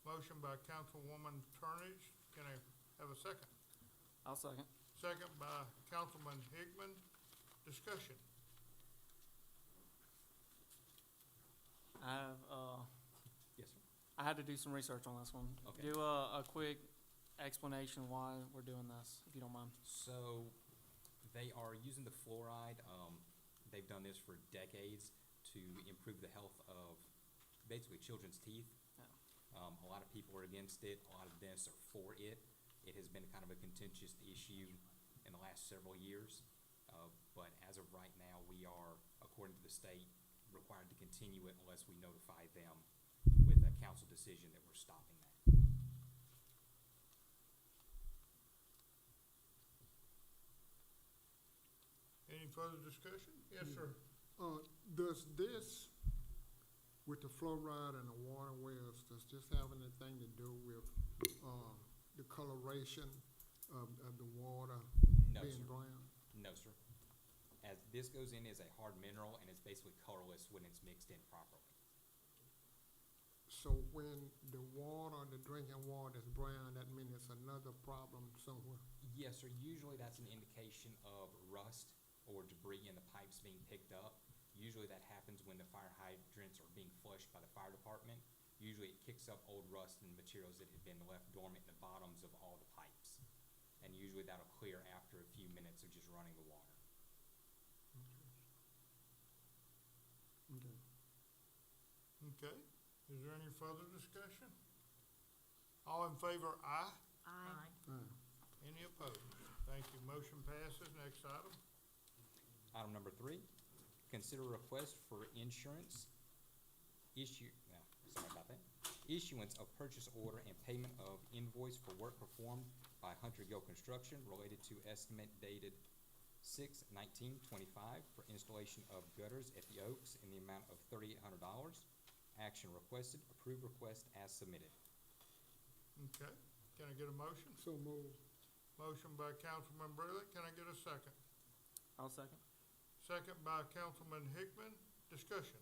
Speaker 1: Motion by Councilwoman Turnage, can I have a second?
Speaker 3: I'll second.
Speaker 1: Second by Councilman Hickman, discussion.
Speaker 3: I have,
Speaker 15: Yes, sir.
Speaker 3: I had to do some research on this one.
Speaker 15: Okay.
Speaker 3: Do a quick explanation why we're doing this, if you don't mind.
Speaker 15: So they are using the fluoride. They've done this for decades to improve the health of basically children's teeth.
Speaker 3: Yeah.
Speaker 15: A lot of people are against it. A lot of dentists are for it. It has been kind of a contentious issue in the last several years. But as of right now, we are, according to the state, required to continue it unless we notify them with a council decision that we're stopping that.
Speaker 1: Any further discussion? Yes, sir.
Speaker 4: Does this, with the fluoride and the water wells, does this have anything to do with, the coloration of the water
Speaker 15: No,
Speaker 4: being
Speaker 15: sir.
Speaker 4: brown?
Speaker 15: No, sir. As this goes in as a hard mineral and it's basically colorless when it's mixed in properly.
Speaker 4: So when the water, the drinking water is brown, that means it's another problem somewhere?
Speaker 15: Yes, sir. Usually that's an indication of rust or debris in the pipes being picked up. Usually that happens when the fire hydrants are being flushed by the fire department. Usually it kicks up old rust and materials that have been left dormant in the bottoms of all the pipes. And usually that'll clear after a few minutes of just running the water.
Speaker 4: Okay.
Speaker 1: Okay, is there any further discussion? All in favor, aye.
Speaker 5: Aye.
Speaker 1: Any opposed? Thank you, motion passes. Next item.
Speaker 15: Item number 3, consider request for insurance sorry about that. Issuance of purchase order and payment of invoice for work performed by Hunter Gill Construction related to estimate dated 6/19/25 for installation of gutters at the Oaks in the amount of $3,800. Action requested, approve request as submitted.
Speaker 1: Okay, can I get a motion?
Speaker 4: So moved.
Speaker 1: Motion by Councilman Breland, can I get a second?
Speaker 3: I'll second.
Speaker 1: Second by Councilman Hickman, discussion.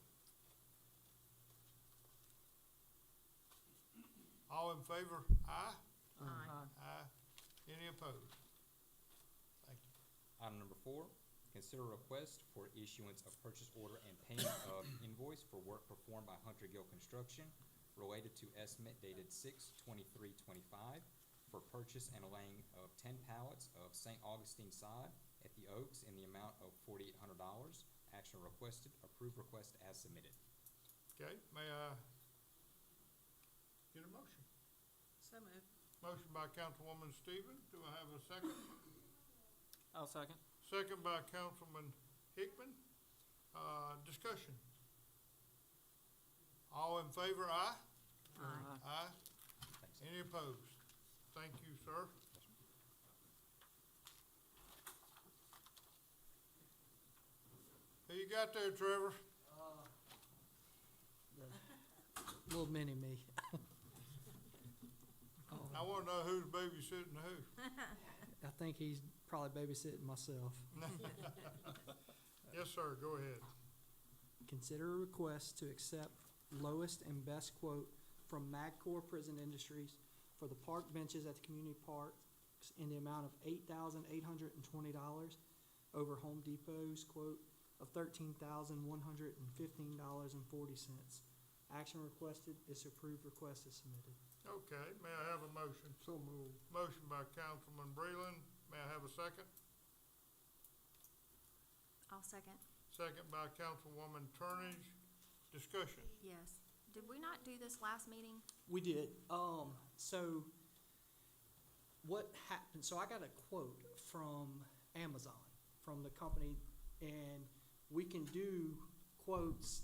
Speaker 1: All in favor, aye?
Speaker 5: Aye.
Speaker 1: Aye. Any opposed? Thank you.
Speaker 15: Item number 4, consider request for issuance of purchase order and payment of invoice for work performed by Hunter Gill Construction related to estimate dated 6/23/25 for purchase and laying of 10 pallets of St. Augustine sod at the Oaks in the amount of $4,800. Action requested, approve request as submitted.
Speaker 1: Okay, may I get a motion?
Speaker 6: So moved.
Speaker 1: Motion by Councilwoman Stevens, do I have a second?
Speaker 3: I'll second.
Speaker 1: Second by Councilman Hickman, discussion. All in favor, aye?
Speaker 3: Aye.
Speaker 1: Aye.
Speaker 15: Thanks, sir.
Speaker 1: Any opposed? Thank you, sir. Who you got there, Trevor?
Speaker 3: Little mini me.
Speaker 1: I wanna know who's babysitting who.
Speaker 3: I think he's probably babysitting myself.
Speaker 1: Yes, sir, go ahead.
Speaker 3: Consider a request to accept lowest and best quote from MagCor Prison Industries for the park benches at the community parks in the amount of $8,820 over Home Depot's quote of $13,115.40. Action requested, this approved request is submitted.
Speaker 1: Okay, may I have a motion?
Speaker 4: So moved.
Speaker 1: Motion by Councilman Breland, may I have a second?
Speaker 10: I'll second.
Speaker 1: Second by Councilwoman Turnage, discussion.
Speaker 10: Yes. Did we not do this last meeting?
Speaker 3: We did. So what happened, so I got a quote from Amazon, from the company, and we can do quotes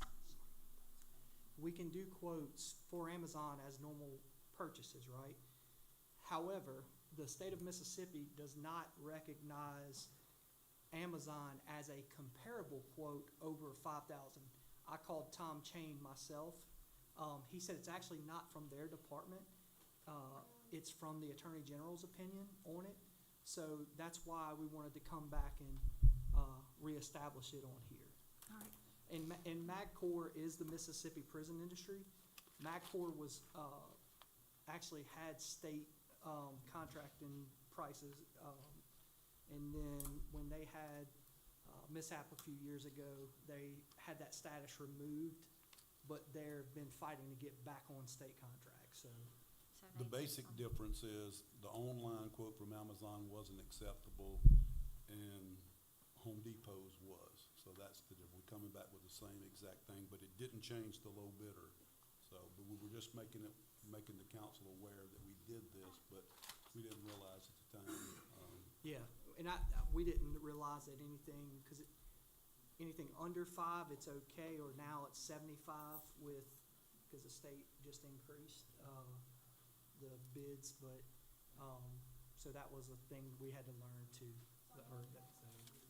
Speaker 3: for Amazon as normal purchases, right? However, the state of Mississippi does not recognize
Speaker 16: Amazon as a comparable quote over 5,000. I called Tom Chain myself. He said it's actually not from their department. It's from the Attorney General's opinion on it. So that's why we wanted to come back and reestablish it on here.
Speaker 10: All right.
Speaker 16: And MagCorp is the Mississippi prison industry. MagCorp was, actually had state contracting prices. And then when they had mishap a few years ago, they had that status removed, but they've been fighting to get back on state contracts, so.
Speaker 7: The basic difference is the online quote from Amazon wasn't acceptable and Home Depot's was. So that's the difference. We're coming back with the same exact thing, but it didn't change the low bidder. So, but we were just making the council aware that we did this, but we didn't realize at the time.
Speaker 16: Yeah, and we didn't realize that anything, because anything under 5, it's okay, or now it's 75 because the state just increased the bids, but, so that was a thing we had to learn too.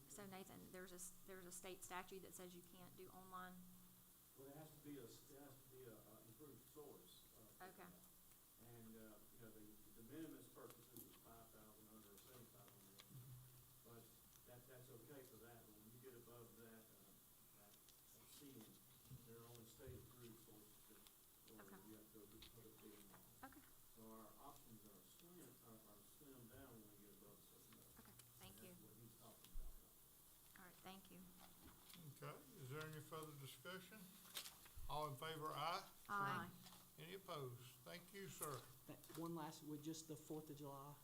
Speaker 10: So Nathan, there's a state statute that says you can't do online?
Speaker 2: Well, it has to be improved source.
Speaker 10: Okay.
Speaker 2: And, the minimus purchases is 5,000 under 7,500. But that's okay for that, but when you get above that ceiling, there are only state approved sources that, or
Speaker 10: Okay.
Speaker 2: you have to go through public bidding.
Speaker 10: Okay.
Speaker 2: So our options are slim down when we get above a certain level.
Speaker 10: Okay, thank you.
Speaker 2: That's what he's talking about.
Speaker 10: All right, thank you.
Speaker 1: Okay, is there any further discussion? All in favor, aye?
Speaker 10: Aye.
Speaker 1: Any opposed? Thank you, sir.
Speaker 16: One last, with just the 4th of July,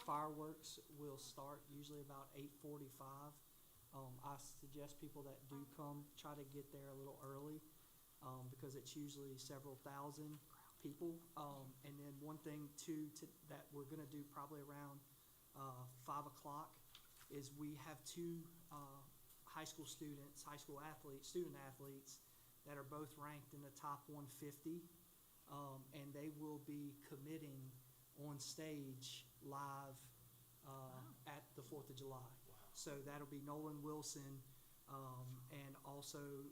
Speaker 16: fireworks will start usually about 8:45. I suggest people that do come, try to get there a little early, because it's usually several thousand people. And then one thing too, that we're gonna do probably around 5 o'clock, is we have 2 high school student athletes that are both ranked in the top 150. And they will be committing on stage live at the 4th of July. So that'll be Nolan Wilson and also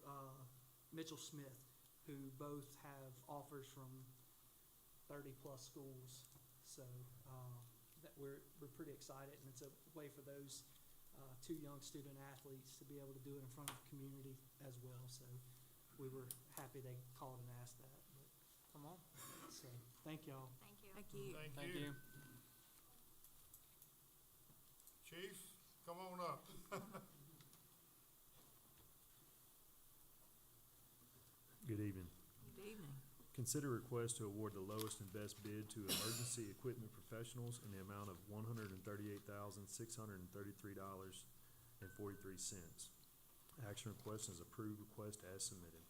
Speaker 16: Mitchell Smith, who both have offers from 30-plus schools. So that we're pretty excited, and it's a way for those 2 young student athletes to be able to do it in front of the community as well. So we were happy they called and asked that.
Speaker 15: Come on.
Speaker 16: So, thank y'all.
Speaker 10: Thank you.
Speaker 6: Thank you.
Speaker 1: Thank you. Chief, come on up.
Speaker 17: Good evening.
Speaker 10: Good evening.
Speaker 17: Consider request to award the lowest and best bid to Emergency Equipment Professionals in the amount of $138,633.43. Action request is approved request as submitted.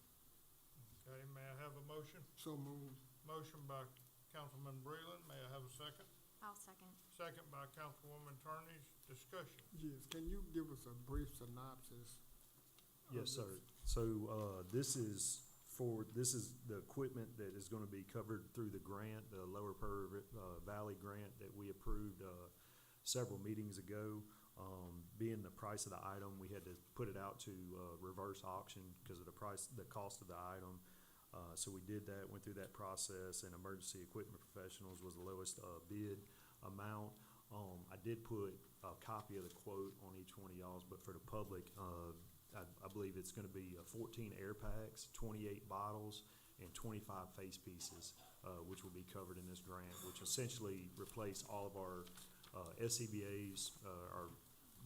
Speaker 1: Okay, may I have a motion?
Speaker 4: So moved.
Speaker 1: Motion by Councilman Breland, may I have a second?
Speaker 10: I'll second.
Speaker 1: Second by Councilwoman Turnage, discussion.
Speaker 4: Yes, can you give us a brief synopsis?
Speaker 17: Yes, sir. So, this is the equipment that is gonna be covered through the grant, the Lower Prairie Valley grant that we approved, several meetings ago. Being the price of the item, we had to put it out to, reverse auction because of the cost of the item. So we did that, went through that process, and Emergency Equipment Professionals was the lowest, bid amount. I did put a copy of the quote on each one of y'all's, but for the public, I believe it's gonna be 14 air packs, 28 bottles, and 25 face pieces, which will be covered in this grant, which essentially replace all of our SCBA's, our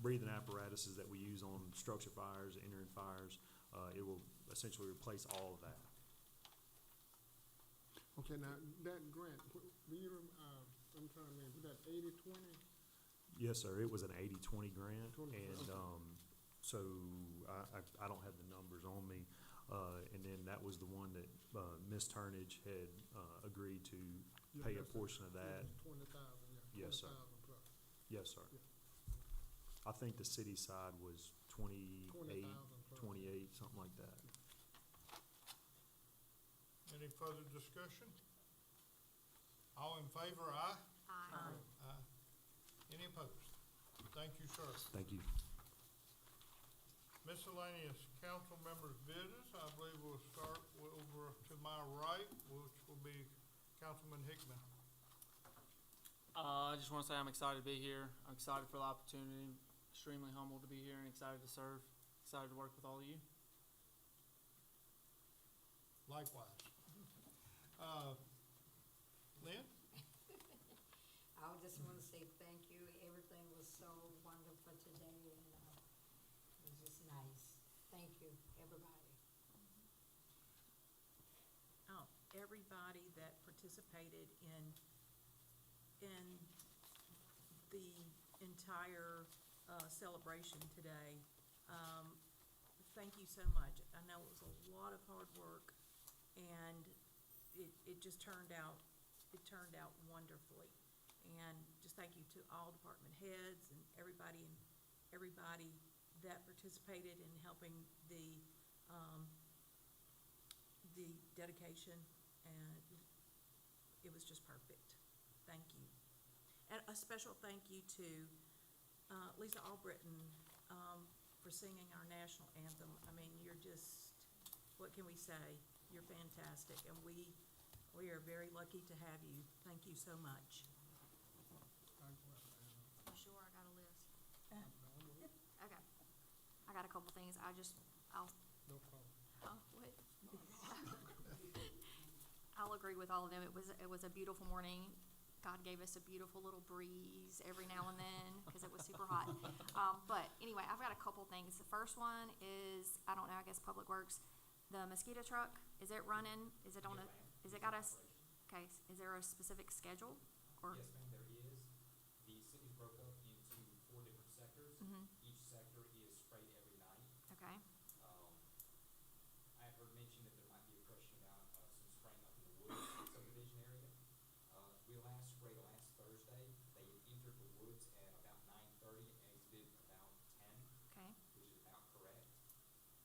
Speaker 17: breathing apparatuses that we use on structure fires, entering fires. It will essentially replace all of that.
Speaker 4: Okay, now, that grant, I'm trying to remember, was that 80/20?
Speaker 17: Yes, sir. It was an 80/20 grant,
Speaker 4: 20,
Speaker 17: and
Speaker 4: okay.
Speaker 17: so I don't have the numbers on me. And then that was the one that Ms. Turnage had agreed to
Speaker 4: Yeah,
Speaker 17: pay a
Speaker 4: that's it.
Speaker 17: portion of that.
Speaker 4: 20,000, yeah.
Speaker 17: Yes, sir.
Speaker 4: 20,000 plus.
Speaker 17: Yes, sir.
Speaker 4: Yeah.
Speaker 17: I think the city side was 28,
Speaker 4: 20,000 plus.
Speaker 17: 28, something like that.
Speaker 1: Any further discussion? All in favor, aye?
Speaker 10: Aye.
Speaker 1: Aye. Any opposed? Thank you, sir.
Speaker 17: Thank you.
Speaker 1: Miscellaneous council members' business, I believe we'll start over to my right, which will be Councilman Hickman.
Speaker 18: I just want to say I'm excited to be here. I'm excited for the opportunity. Extremely humbled to be here and excited to serve. Excited to work with all of you.
Speaker 1: Likewise. Lynn?
Speaker 5: I just want to say thank you. Everything was so wonderful today, and it was just nice. Thank you, everybody.
Speaker 6: Oh, everybody that participated in the entire celebration today. Thank you so much. I know it was a lot of hard work, and it just turned out wonderfully. And just thank you to all department heads and everybody that participated in helping the dedication, and it was just perfect. Thank you. And a special thank you to Lisa Albritton for singing our national anthem. I mean, you're just, what can we say? You're fantastic, and we are very lucky to have you. Thank you so much.
Speaker 10: You sure I got a list? Okay. I got a couple things.
Speaker 1: No problem.
Speaker 10: What? I'll agree with all of them. It was a beautiful morning. God gave us a beautiful little breeze every now and then because it was super hot. But anyway, I've got a couple things. The first one is, I don't know, I guess Public Works, the mosquito truck, is it running? Is it on a, is it got us? Okay, is there a specific schedule or?
Speaker 15: Yes, ma'am, there is. The city's broke up into 4 different sectors.
Speaker 10: Mhm.
Speaker 15: Each sector is sprayed every night.
Speaker 10: Okay,
Speaker 15: I have heard mention that there might be a question about some spraying up in the woods subdivision area. We last sprayed last Thursday. They had entered the woods at about 9:30 and exited about 10,
Speaker 10: okay,
Speaker 15: which is about correct.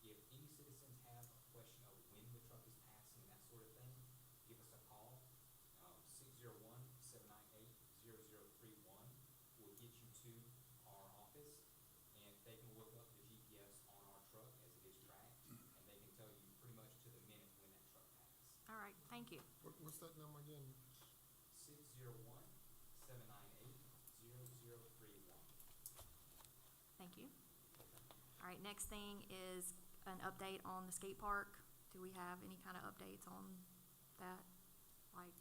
Speaker 15: If any citizens have a question of when the truck is passing and that sort of thing, give us a call. 601-798-0031 will get you to our office, and they can look up the GPS on our truck as it is tracked, and they can tell you pretty much to the minute when that truck passed.
Speaker 10: all right, thank you.
Speaker 4: What's that number again?
Speaker 15: 601-798-0031.
Speaker 10: Thank you. All right, next thing is an update on the skate park. Do we have any kind of updates on that? Like,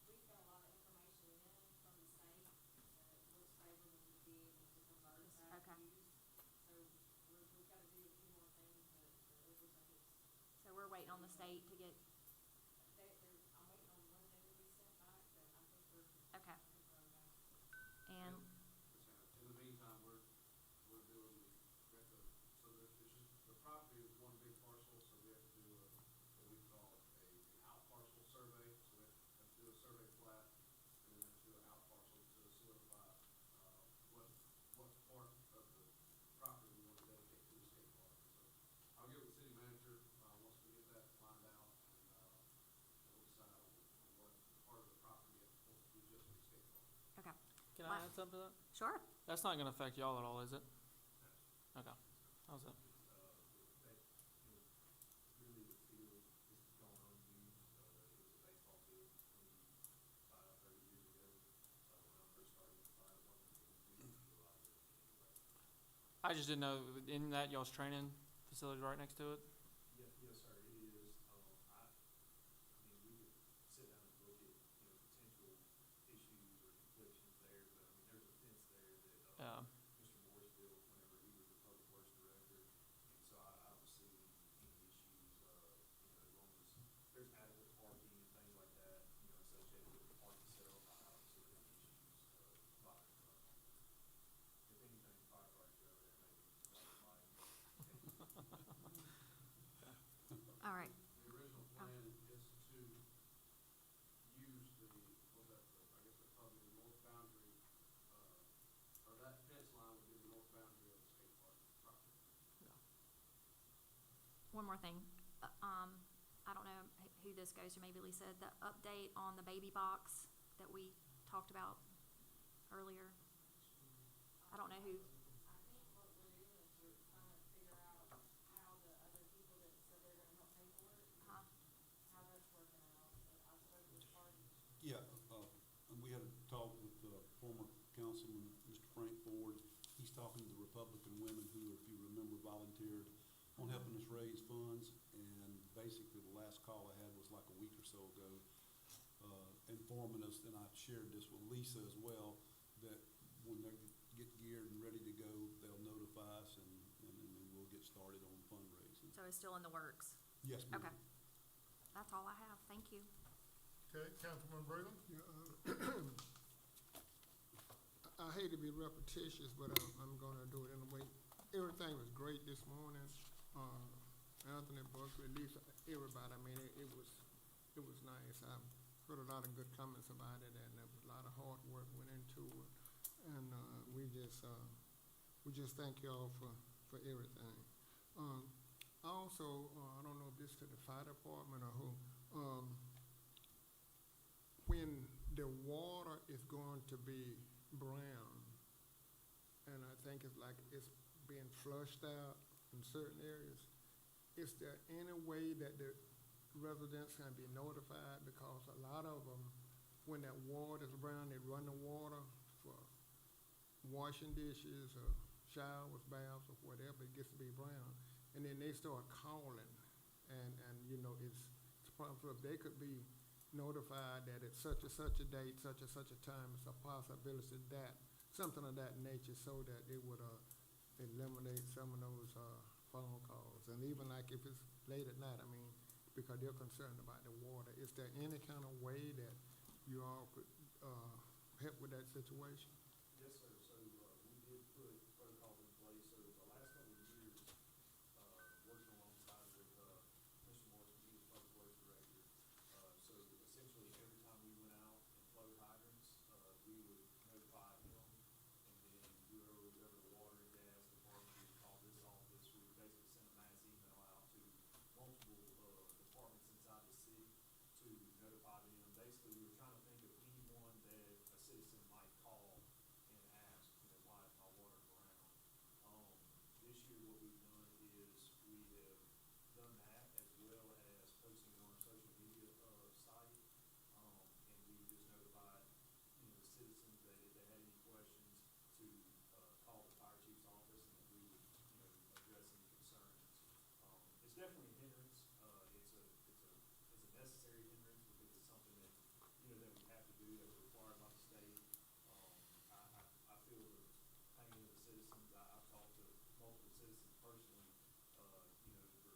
Speaker 12: We've got a lot of information in from the state, looks favorable to be able to convert that
Speaker 10: Okay.
Speaker 12: use. So we've got to do a few more things, but it looks like it's,
Speaker 10: so we're waiting on the state to get,
Speaker 12: I'm waiting on one thing to be sent back, but I think we're
Speaker 10: okay.
Speaker 12: confirmed now.
Speaker 10: And,
Speaker 14: In the meantime, we're doing, we have to, so it's just, the property is one big parcel, so we have to do what we call an out parcel survey. So we have to do a survey plat, and then have to do an out parcel to solidify, what part of the property we want to dedicate to the skate park. So I'll get with the city manager, once we get that lined out, and we'll decide on what part of the property wants to be just for the skate park.
Speaker 10: okay,
Speaker 18: Can I add something to that?
Speaker 6: Sure.
Speaker 18: That's not going to affect y'all at all, is it? Okay. How's that?
Speaker 17: Really the field is gone unused. It was a baseball field 25, 30 years ago. When I first started, I didn't utilize it anyway.
Speaker 18: I just didn't know, in that y'all's training facility right next to it?
Speaker 17: Yes, sir, it is. I mean, we could sit down and look at, potential issues or conflictions there, but I mean, there's a fence there that, Mr. Morris built whenever he was the public works director. And so I don't see any issues, as long as there's adequate parking and things like that, associated with the park itself, I don't see any issues, bothering the park. If anything, firefighters over there maybe,
Speaker 10: all right.
Speaker 14: The original plan is to use the, I guess that's probably the north boundary, or that fence line would be the north boundary of the skate park property.
Speaker 10: One more thing. I don't know who this goes to, maybe Lisa, the update on the baby box that we talked about earlier. I don't know who,
Speaker 11: I think what we're doing is we're trying to figure out how the other people that said they're gonna help pay for it,
Speaker 10: huh?
Speaker 11: how that's working out. But I spoke with Hardy.
Speaker 7: Yeah, and we had a talk with, former councilman, Mr. Frank Ford. He's talking to the Republican women who, if you remember, volunteered on helping us raise funds. And basically, the last call I had was like a week or so ago, informing us, and I shared this with Lisa as well, that when they get geared and ready to go, they'll notify us, and then we'll get started on fundraising.
Speaker 10: So it's still in the works.
Speaker 7: Yes, ma'am.
Speaker 10: Okay. That's all I have. Thank you.
Speaker 1: Okay, Councilman Breland?
Speaker 4: I hate to be repetitious, but I'm gonna do it anyway. Everything was great this morning. Anthony, Buckley, Lisa, everybody, I mean, it was nice. I heard a lot of good comments about it, and there was a lot of hard work went into it. And, we just thank y'all for everything. Also, I don't know if this to the fire department or who, when the water is going to be brown, and I think it's like it's being flushed out in certain areas, is there any way that the residents can be notified? Because a lot of them, when that water is brown, they run the water for washing dishes or showers, baths, or whatever, it gets to be brown. And then they start calling, and you know, it's possible if they could be notified that at such and such a date, such and such a time, it's a possibility that, something of that nature, so that it would eliminate some of those phone calls. And even like if it's late at night, I mean, because they're concerned about the water, is there any kind of way that you all could help with that situation?
Speaker 2: Yes, sir. So, we did put protocols in place. So the last couple of years, working alongside with, Mr. Morrison, he was Public Works Director. So essentially, every time we went out and flowed hydrants, we would notify him, and then whoever was over the water and gas department would call this office. We would basically send a mass email out to multiple, departments inside the city to notify them. Basically, we were trying to think of anyone that a citizen might call and ask, you know, why is my water brown? This year what we've done is we have done that, as well as posting on our social media, site. And we just notified, you know, the citizens that if they had any questions to, call the fire chief's office, and that we would, you know, address any concerns. It's definitely a hindrance. It's a necessary hindrance, because it's something that, you know, that we have to do, that we're required by the state. I feel the pain of the citizens. I've talked to multiple citizens personally, you know, for,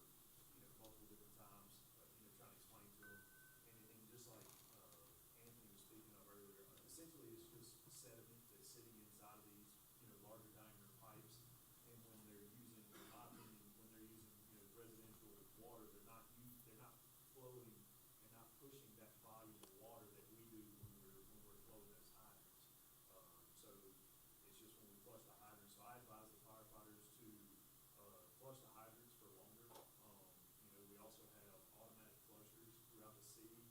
Speaker 2: you know, multiple different times, you know, trying to explain to them. And just like, Anthony was speaking of earlier, essentially it's just sediment that's sitting inside of these, you know, larger diameter pipes. And when they're using, in my opinion, when they're using, you know, residential water, they're not flowing and not pushing that volume of water that we do when we're flowing those hydrants. So it's just when we flush the hydrants. So I advise the firefighters to, flush the hydrants for longer. You know, we also have automatic flushers throughout the city.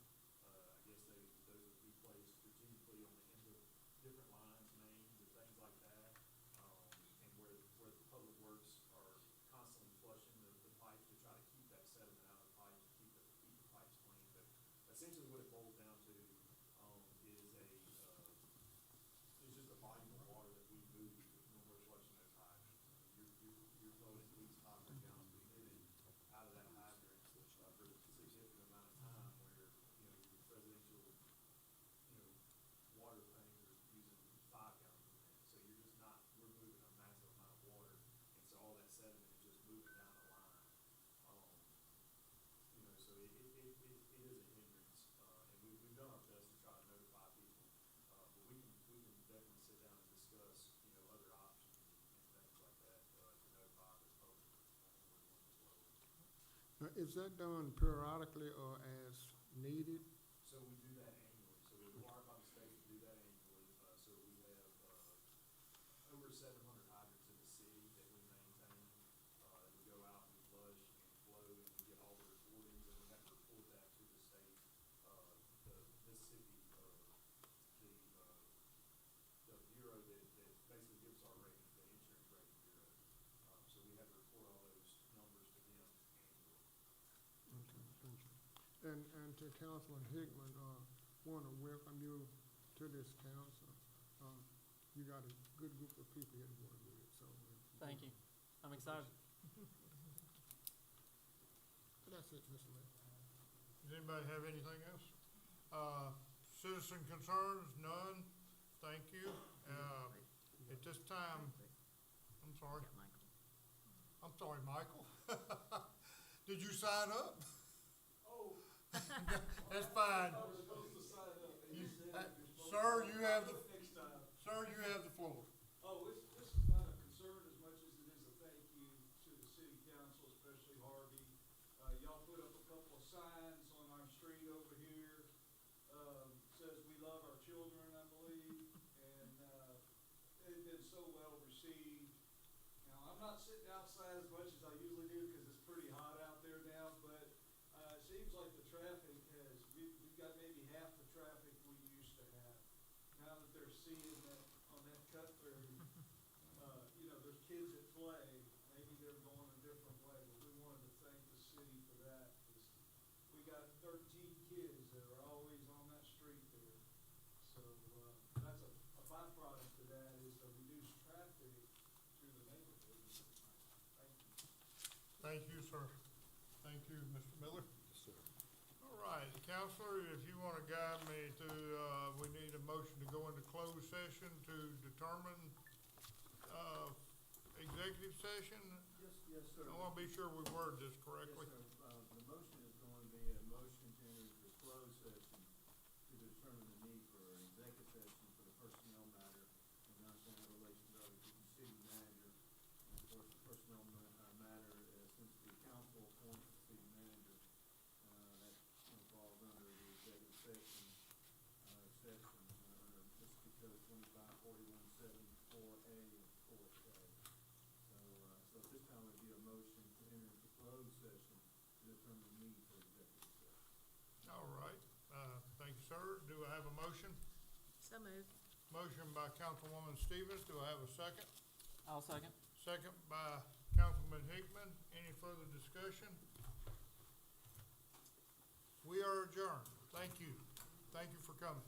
Speaker 2: I guess those would be placed strategically on the end of different lines, mains, and things like that. And where the public works are constantly flushing the pipes to try to keep that sediment out of the pipes, to keep the pipes clean. But essentially what it boils down to, is just the volume of water that we move when we're flushing those hydrants. You're flowing at least 500 gallons per minute out of that hydrant, for a significant amount of time, where, you know, your residential, you know, water things are using 5 gallons per minute. So you're just not, we're moving a massive amount of water, and so all that sediment is just moving down the line. You know, so it is a hindrance, and we've done our best to try to notify people. But we can definitely sit down and discuss, you know, other options and things like that, to notify the public when we're doing this load.
Speaker 4: Now, is that done periodically or as needed?
Speaker 2: So we do that annually. So we're required by the state to do that annually. So we have, over 700 hydrants in the city that we maintain. We go out and we flush and flow, and we get all the recordings, and we have to report that to the state, the Mississippi, the bureau that basically gives our rating.
Speaker 4: And to Councilman Hickman, wanna welcome you to this council. You got a good group of people here to work with, so.
Speaker 18: Thank you. I'm excited.
Speaker 4: That's it, Mr. Mayor.
Speaker 1: Does anybody have anything else? Citizen concerns, none, thank you. At this time, I'm sorry. I'm sorry, Michael. Did you sign up?
Speaker 2: Oh.
Speaker 1: That's fine.
Speaker 2: I was supposed to sign up.
Speaker 1: Sir, you have the,
Speaker 2: Next time.
Speaker 1: sir, you have the floor.
Speaker 2: Oh, this is not a concern as much as it is a thank you to the city council, especially Harvey. Y'all put up a couple of signs on our street over here, says we love our children, I believe, and, they've been so well received. Now, I'm not sitting outside as much as I usually do, cause it's pretty hot out there now, but, it seems like the traffic we've got maybe half the traffic we used to have. Now that they're seeing that on that cut through, there's kids at play, maybe they're going a different way, but we wanted to thank the city for that, 'cause we got 13 kids that are always on that street there. So, that's a byproduct of that is the reduced traffic through the neighborhood. Thank you.
Speaker 1: Thank you, sir. Thank you, Mr. Miller.
Speaker 7: Yes, sir.
Speaker 1: All right, Counselor, if you want to guide me to, we need a motion to go into closed session to determine, executive session.
Speaker 2: Yes, sir.
Speaker 1: I want to be sure we word this correctly.
Speaker 2: Yes, sir. The motion is going to be a motion to enter into a closed session to determine the need for an executive session for the personnel matter and non-tenant relations of the city manager. And of course, the personnel matter, since the council appoints the city manager, that falls under the executive session, under Mississippi Code 254174A and 4A. So at this time, would be a motion to enter into closed session to determine the need for executive session.
Speaker 1: All right, thank you, sir. Do I have a motion?
Speaker 6: So moved.
Speaker 1: Motion by Councilwoman Stevens. Do I have a second?
Speaker 18: I'll second.
Speaker 1: Second by Councilman Hickman. Any further discussion? We are adjourned. Thank you. Thank you for coming.